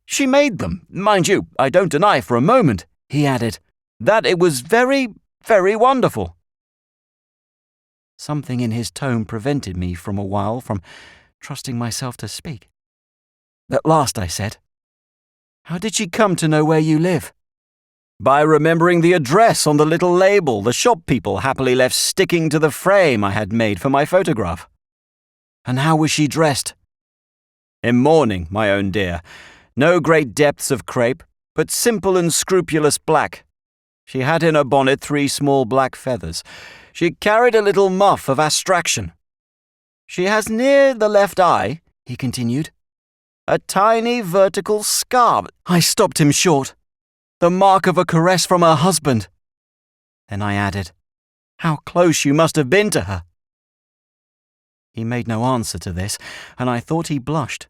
She made them. Mind you, I don't deny for a moment," he added, "that it was very, very wonderful." Something in his tone prevented me from a while from trusting myself to speak. At last I said, "How did she come to know where you live?" "By remembering the address on the little label the shop people happily left sticking to the frame I had made for my photograph." "And how was she dressed?" In mourning, my own dear. No great depths of crape, but simple and scrupulous black. She had in her bonnet 3 small black feathers. She carried a little muff of astraction. She has near the left eye," he continued, "a tiny vertical scar." I stopped him short. "The mark of a caress from her husband." Then I added, "How close you must have been to her." He made no answer to this, and I thought he blushed,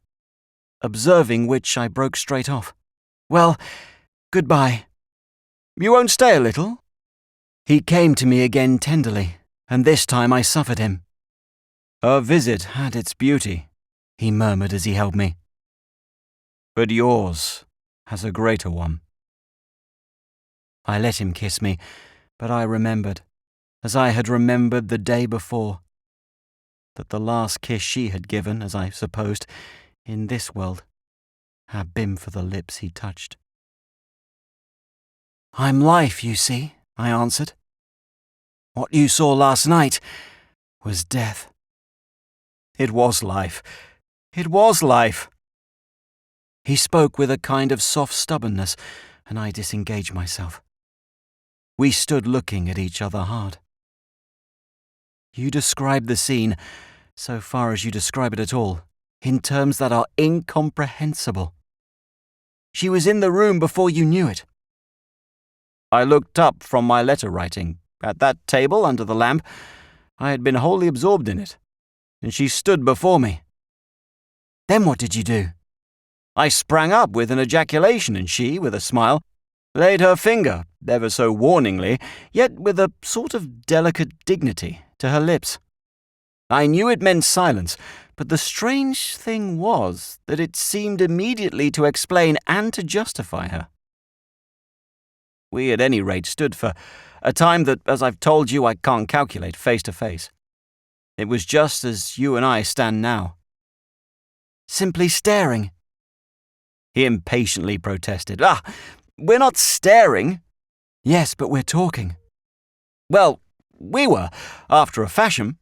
observing which I broke straight off. "Well, goodbye. You won't stay a little?" He came to me again tenderly, and this time I suffered him. "Her visit had its beauty," he murmured as he held me. "But yours has a greater one." I let him kiss me, but I remembered, as I had remembered the day before, that the last kiss she had given, as I supposed, in this world, had been for the lips he touched. "I'm life, you see," I answered. "What you saw last night was death." "It was life. It was life." He spoke with a kind of soft stubbornness, and I disengaged myself. We stood looking at each other hard. "You describe the scene, so far as you describe it at all, in terms that are incomprehensible. She was in the room before you knew it." "I looked up from my letter writing. At that table under the lamp, I had been wholly absorbed in it, and she stood before me." "Then what did you do?" "I sprang up with an ejaculation, and she, with a smile, laid her finger, ever so warningly, yet with a sort of delicate dignity, to her lips. I knew it meant silence, but the strange thing was that it seemed immediately to explain and to justify her. We at any rate stood for a time that, as I've told you, I can't calculate face to face. It was just as you and I stand now." "Simply staring?" He impatiently protested. We're not staring." "Yes, but we're talking." "Well, we were, after a fashion."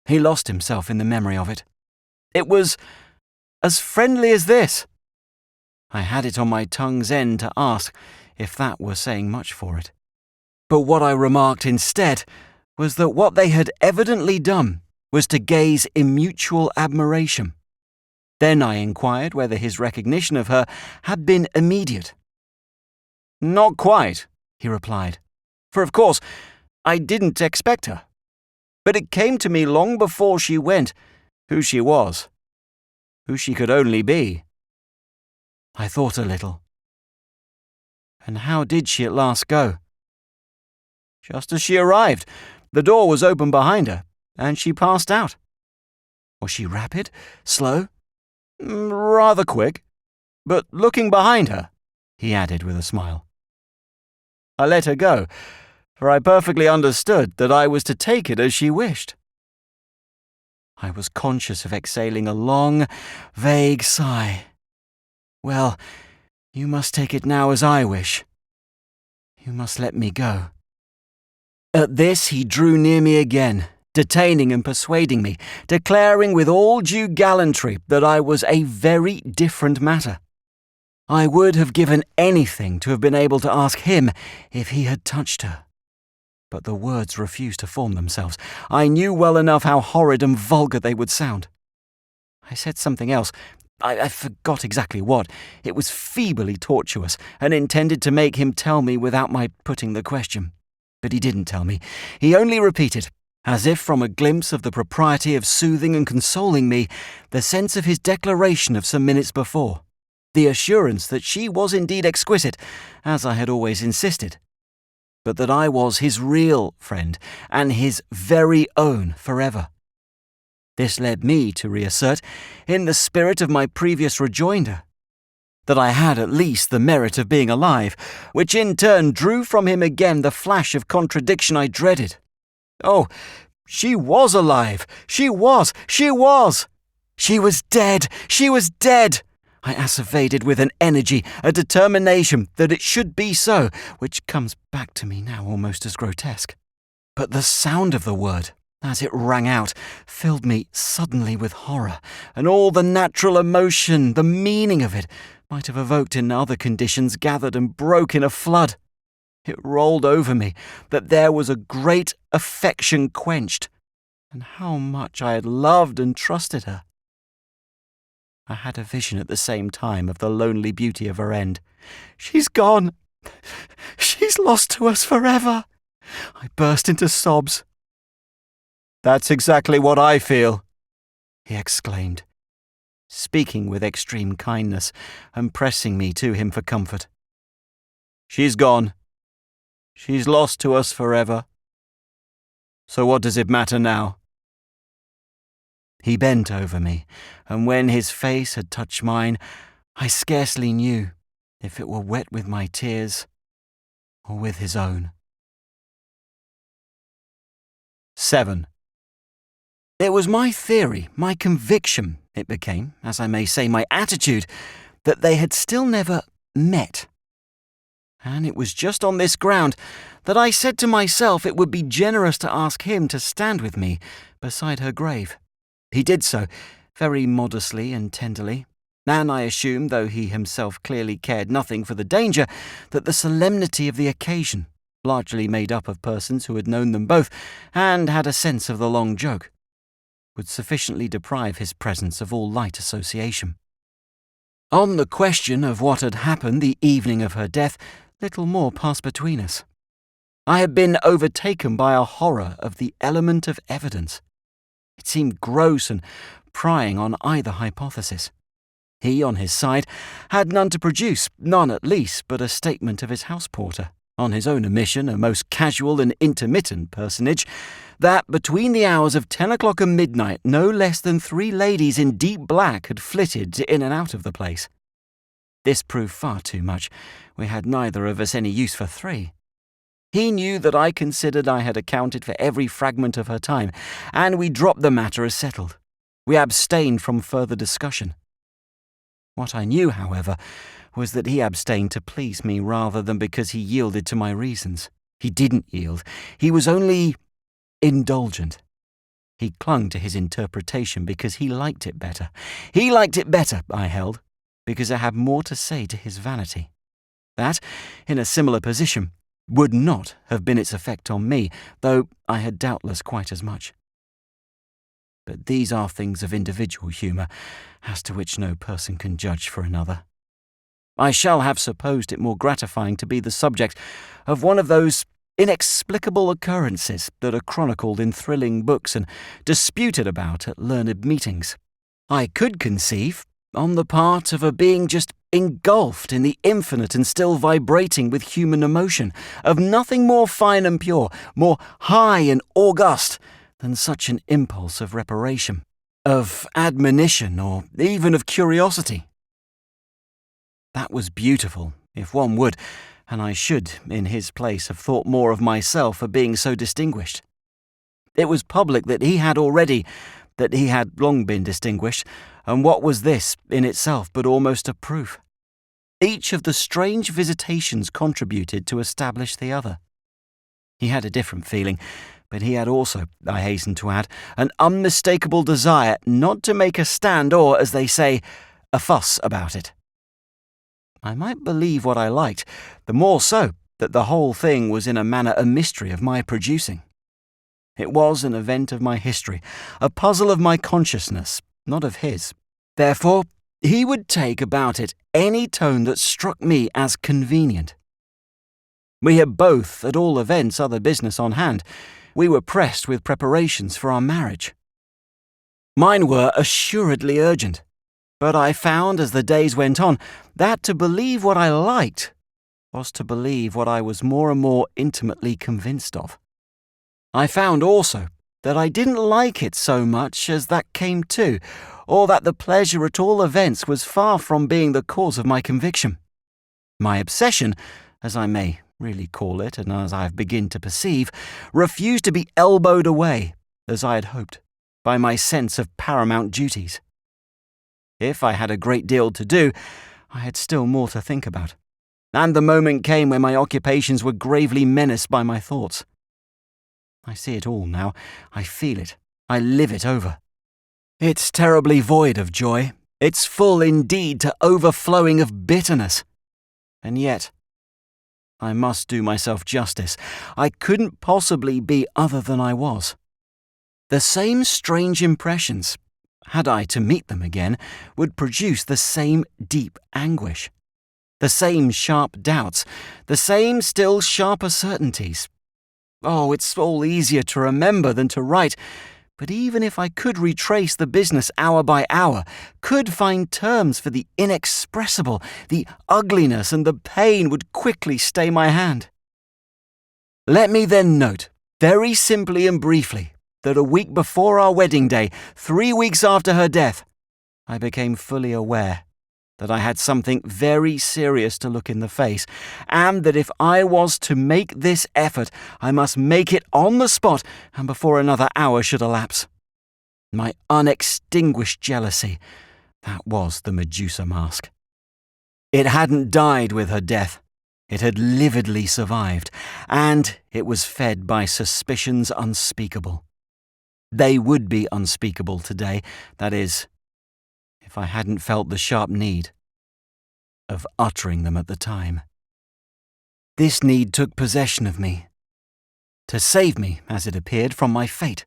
He lost himself in the memory of it. "It was as friendly as this." I had it on my tongue's end to ask if that were saying much for it. But what I remarked instead was that what they had evidently done was to gaze in mutual admiration. Then I inquired whether his recognition of her had been immediate. "Not quite," he replied, "for of course I didn't expect her. But it came to me long before she went who she was, who she could only be." I thought a little. "And how did she at last go?" "Just as she arrived. The door was open behind her, and she passed out." "Was she rapid? Slow?" "Rather quick. But looking behind her," he added with a smile. "I let her go, for I perfectly understood that I was to take it as she wished." I was conscious of exhaling a long, vague sigh. "Well, you must take it now as I wish. You must let me go." At this he drew near me again, detaining and persuading me, declaring with all due gallantry that I was a very different matter. I would have given anything to have been able to ask him if he had touched her. But the words refused to form themselves. I knew well enough how horrid and vulgar they would sound. I said something else. I forgot exactly what. It was feebly tortuous, and intended to make him tell me without my putting the question. But he didn't tell me. He only repeated, as if from a glimpse of the propriety of soothing and consoling me, the sense of his declaration of some minutes before, the assurance that she was indeed exquisite, as I had always insisted, but that I was his real friend, and his very own forever. This led me to reassert, in the spirit of my previous rejoinder, that I had at least the merit of being alive, which in turn drew from him again the flash of contradiction I dreaded. Oh, she was alive! She was! She was! She was dead! She was dead! I asseverated with an energy, a determination that it should be so, which comes back to me now almost as grotesque. But the sound of the word, as it rang out, filled me suddenly with horror, and all the natural emotion, the meaning of it, might have evoked in other conditions gathered and broke in a flood. It rolled over me that there was a great affection quenched, and how much I had loved and trusted her. I had a vision at the same time of the lonely beauty of her end. "She's gone! She's lost to us forever!" I burst into sobs. "That's exactly what I feel," he exclaimed, speaking with extreme kindness and pressing me to him for comfort. "She's gone. She's lost to us forever. So what does it matter now?" He bent over me, and when his face had touched mine, I scarcely knew if it were wet with my tears or with his own. 7. It was my theory, my conviction, it became, as I may say, my attitude, that they had still never met. And it was just on this ground that I said to myself it would be generous to ask him to stand with me beside her grave. He did so, very modestly and tenderly, and I assumed, though he himself clearly cared nothing for the danger, that the solemnity of the occasion, largely made up of persons who had known them both and had a sense of the long joke, would sufficiently deprive his presence of all light association. On the question of what had happened the evening of her death, little more passed between us. I had been overtaken by a horror of the element of evidence. It seemed gross and prying on either hypothesis. He, on his side, had none to produce, none at least but a statement of his house porter, on his own admission a most casual and intermittent personage, that between the hours of 10 o'clock and midnight no less than 3 ladies in deep black had flitted in and out of the place. This proved far too much. We had neither of us any use for 3. He knew that I considered I had accounted for every fragment of her time, and we dropped the matter as settled. We abstained from further discussion. What I knew, however, was that he abstained to please me rather than because he yielded to my reasons. He didn't yield. He was only indulgent. He clung to his interpretation because he liked it better. He liked it better, I held, because it had more to say to his vanity. That, in a similar position, would not have been its effect on me, though I had doubtless quite as much. But these are things of individual humour, as to which no person can judge for another. I shall have supposed it more gratifying to be the subject of one of those inexplicable occurrences that are chronicled in thrilling books and disputed about at learned meetings. I could conceive, on the part of a being just engulfed in the infinite and still vibrating with human emotion, of nothing more fine and pure, more high and august than such an impulse of reparation, of admonition, or even of curiosity. That was beautiful, if one would, and I should, in his place, have thought more of myself for being so distinguished. It was public that he had long been distinguished, and what was this, in itself, but almost a proof? Each of the strange visitations contributed to establish the other. He had a different feeling, but he had also, I hasten to add, an unmistakable desire not to make a stand or, as they say, a fuss about it. I might believe what I liked, the more so that the whole thing was in a manner a mystery of my producing. It was an event of my history, a puzzle of my consciousness, not of his. Therefore, he would take about it any tone that struck me as convenient. We had both, at all events, other business on hand. We were pressed with preparations for our marriage. Mine were assuredly urgent, but I found as the days went on that to believe what I liked was to believe what I was more and more intimately convinced of. I found also that I didn't like it so much as that came to, or that the pleasure at all events was far from being the cause of my conviction. My obsession, as I may really call it, and as I have begun to perceive, refused to be elbowed away, as I had hoped, by my sense of paramount duties. If I had a great deal to do, I had still more to think about, and the moment came when my occupations were gravely menaced by my thoughts. I see it all now. I feel it. I live it over. It's terribly void of joy. It's full indeed to overflowing of bitterness. And yet, I must do myself justice. I couldn't possibly be other than I was. The same strange impressions, had I to meet them again, would produce the same deep anguish. The same sharp doubts, the same still sharper certainties. Oh, it's all easier to remember than to write, but even if I could retrace the business hour by hour, could find terms for the inexpressible, the ugliness and the pain would quickly stay my hand. Let me then note, very simply and briefly, that a week before our wedding day, 3 weeks after her death, I became fully aware that I had something very serious to look in the face, and that if I was to make this effort, I must make it on the spot and before another hour should elapse. My unextinguished jealousy, that was the Medusa mask. It hadn't died with her death. It had lividly survived, and it was fed by suspicions unspeakable. They would be unspeakable today, that is, if I hadn't felt the sharp need of uttering them at the time. This need took possession of me, to save me, as it appeared, from my fate.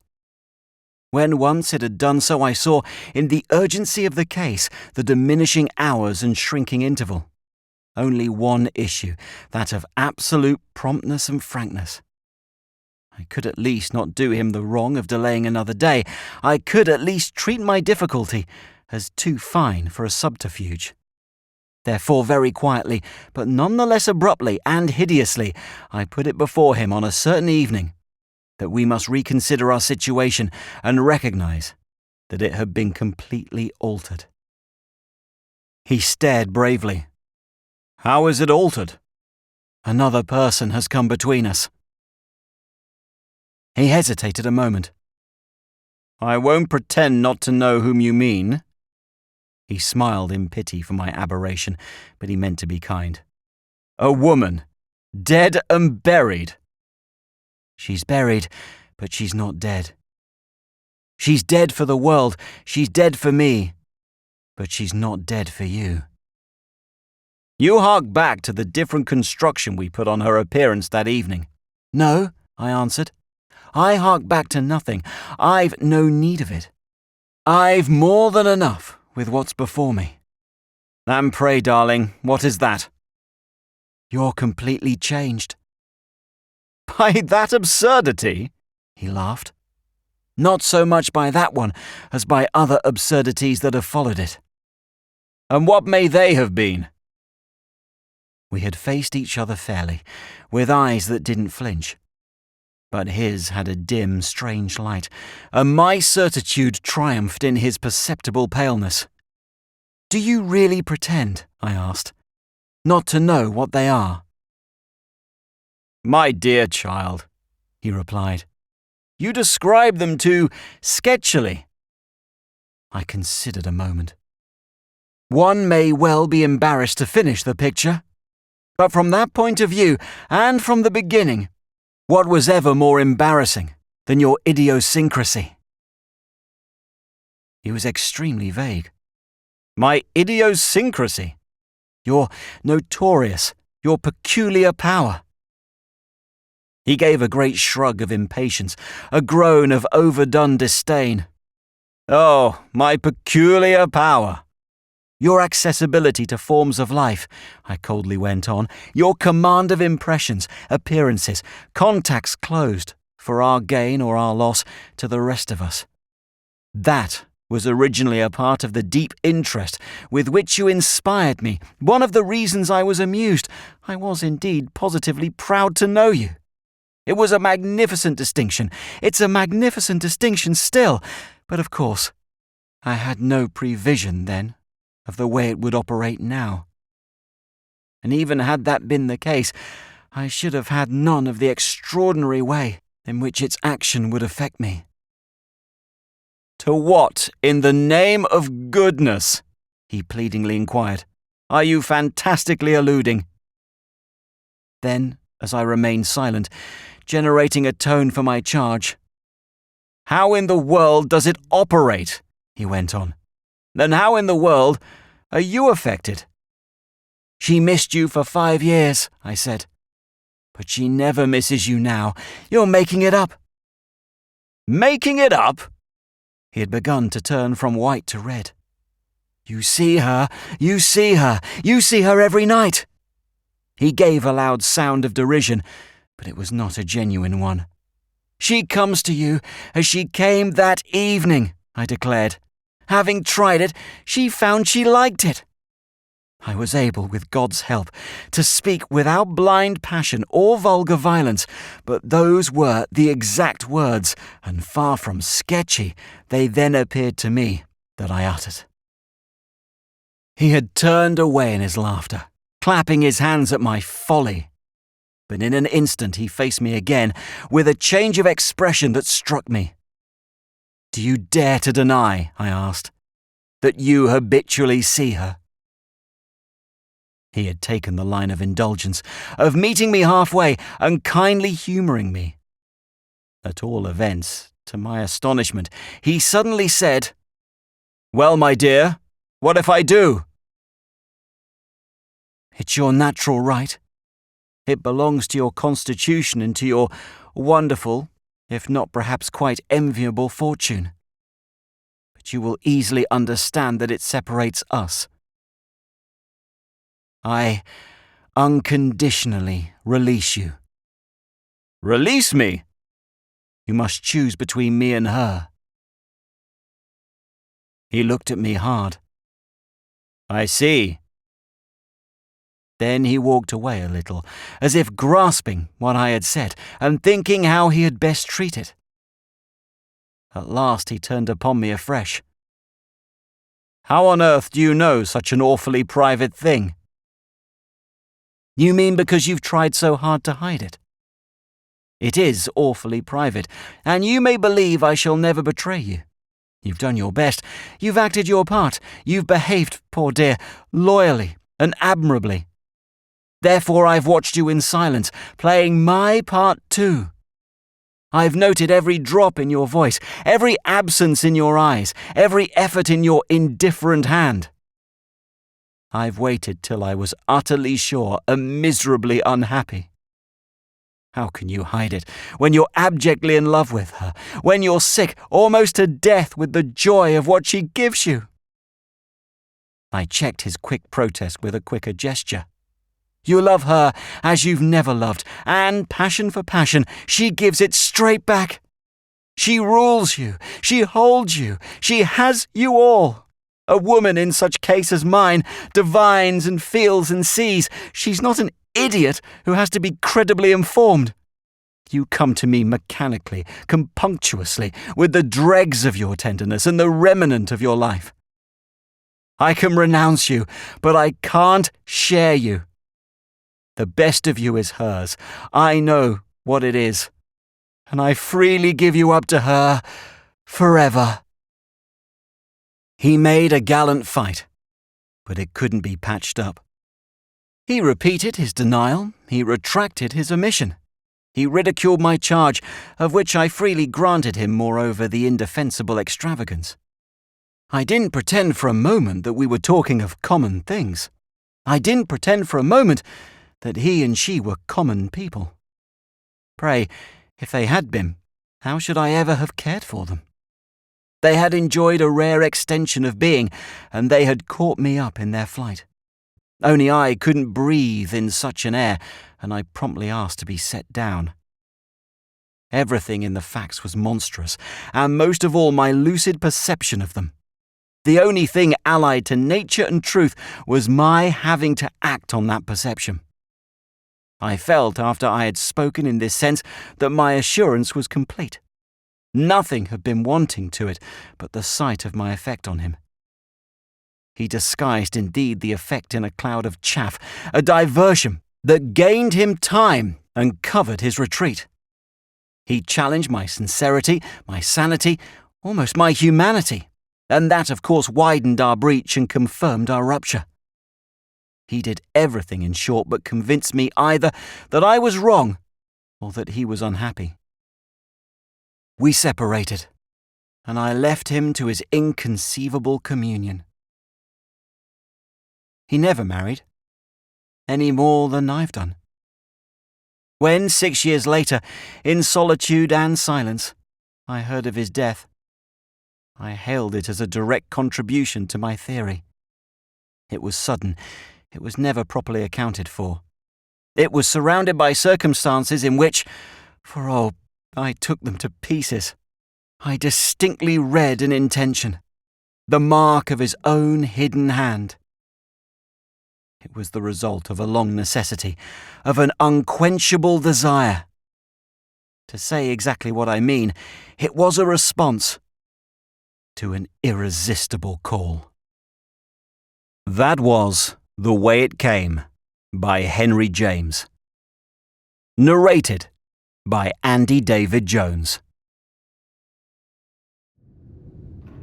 When once it had done so, I saw, in the urgency of the case, the diminishing hours and shrinking interval, only one issue, that of absolute promptness and frankness. I could at least not do him the wrong of delaying another day. I could at least treat my difficulty as too fine for a subterfuge. Therefore, very quietly, but none the less abruptly and hideously, I put it before him on a certain evening that we must reconsider our situation and recognize that it had been completely altered. He stared bravely. "How is it altered?" "Another person has come between us." He hesitated a moment. "I won't pretend not to know whom you mean." He smiled in pity for my aberration, but he meant to be kind. "A woman, dead and buried." "She's buried, but she's not dead. She's dead for the world, she's dead for me, but she's not dead for you." "You hark back to the different construction we put on her appearance that evening." "No," I answered. "I hark back to nothing. I've no need of it. I've more than enough with what's before me." "And pray, darling, what is that?" "You're completely changed." "By that absurdity?" He laughed. "Not so much by that one as by other absurdities that have followed it." "And what may they have been?" We had faced each other fairly, with eyes that didn't flinch. But his had a dim, strange light, and my certitude triumphed in his perceptible paleness. "Do you really pretend," I asked, "not to know what they are?" "My dear child," he replied, "you describe them too sketchily." I considered a moment. "One may well be embarrassed to finish the picture, but from that point of view, and from the beginning, what was ever more embarrassing than your idiosyncrasy?" He was extremely vague. "My idiosyncrasy?" "Your notorious, your peculiar power." He gave a great shrug of impatience, a groan of overdone disdain. "Oh, my peculiar power." "Your accessibility to forms of life," I coldly went on, "your command of impressions, appearances, contacts closed, for our gain or our loss, to the rest of us. That was originally a part of the deep interest with which you inspired me, one of the reasons I was amused. I was indeed positively proud to know you. It was a magnificent distinction. It's a magnificent distinction still, but of course, I had no prevision then of the way it would operate now. And even had that been the case, I should have had none of the extraordinary way in which its action would affect me." "To what, in the name of goodness," he pleadingly inquired, "are you fantastically alluding?" Then, as I remained silent, generating a tone for my charge. "How in the world does it operate?" he went on. "And how in the world are you affected?" "She missed you for 5 years," I said. "But she never misses you now. You're making it up." "Making it up?" He had begun to turn from white to red. You see her every night." He gave a loud sound of derision, but it was not a genuine one. "She comes to you as she came that evening," I declared. "Having tried it, she found she liked it." I was able, with God's help, to speak without blind passion or vulgar violence, but those were the exact words, and far from sketchy, they then appeared to me that I uttered. He had turned away in his laughter, clapping his hands at my folly. But in an instant he faced me again, with a change of expression that struck me. "Do you dare to deny," I asked, "that you habitually see her?" He had taken the line of indulgence, of meeting me halfway and kindly humouring me. At all events, to my astonishment, he suddenly said, "Well, my dear, what if I do?" "It's your natural right. It belongs to your constitution and to your wonderful, if not perhaps quite enviable fortune. But you will easily understand that it separates us. I unconditionally release you." "Release me?" "You must choose between me and her." He looked at me hard. "I see." Then he walked away a little, as if grasping what I had said and thinking how he had best treat it. At last he turned upon me afresh. "How on earth do you know such an awfully private thing?" "You mean because you've tried so hard to hide it? It is awfully private, and you may believe I shall never betray you. You've done your best. You've acted your part. You've behaved, poor dear, loyally and admirably. Therefore I've watched you in silence, playing my part too. I've noted every drop in your voice, every absence in your eyes, every effort in your indifferent hand. I've waited till I was utterly sure and miserably unhappy. How can you hide it when you're abjectly in love with her, when you're sick almost to death with the joy of what she gives you?" I checked his quick protest with a quicker gesture. "You love her as you've never loved, and, passion for passion, she gives it straight back. She rules you, she holds you, she has you all. A woman in such case as mine divines and feels and sees. She's not an idiot who has to be credibly informed. You come to me mechanically, compunctuously, with the dregs of your tenderness and the remnant of your life. I can renounce you, but I can't share you. The best of you is hers. I know what it is, and I freely give you up to her forever." He made a gallant fight, but it couldn't be patched up. He repeated his denial, he retracted his omission. He ridiculed my charge, of which I freely granted him, moreover, the indefensible extravagance. I didn't pretend for a moment that we were talking of common things. I didn't pretend for a moment that he and she were common people. Pray, if they had been, how should I ever have cared for them? They had enjoyed a rare extension of being, and they had caught me up in their flight. Only I couldn't breathe in such an air, and I promptly asked to be set down. Everything in the facts was monstrous, and most of all my lucid perception of them. The only thing allied to nature and truth was my having to act on that perception. I felt, after I had spoken in this sense, that my assurance was complete. Nothing had been wanting to it but the sight of my effect on him. He disguised indeed the effect in a cloud of chaff, a diversion that gained him time and covered his retreat. He challenged my sincerity, my sanity, almost my humanity, and that of course widened our breach and confirmed our rupture. He did everything, in short, but convince me either that I was wrong or that he was unhappy. We separated, and I left him to his inconceivable communion. He never married, any more than I've done. When, 6 years later, in solitude and silence, I heard of his death, I hailed it as a direct contribution to my theory. It was sudden. It was never properly accounted for. It was surrounded by circumstances in which, I took them to pieces. I distinctly read an intention, the mark of his own hidden hand. It was the result of a long necessity, of an unquenchable desire. To say exactly what I mean, it was a response to an irresistible call. That was The Way It Came by Henry James. Narrated by Andy David Jones.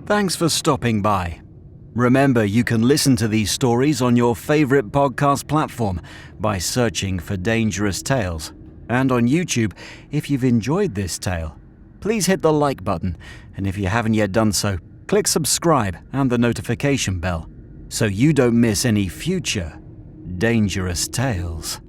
Thanks for stopping by. Remember, you can listen to these stories on your favourite podcast platform by searching for Dangerous Tales. And on YouTube, if you've enjoyed this tale, please hit the like button, and if you haven't yet done so, click subscribe and the notification bell so you don't miss any future Dangerous Tales.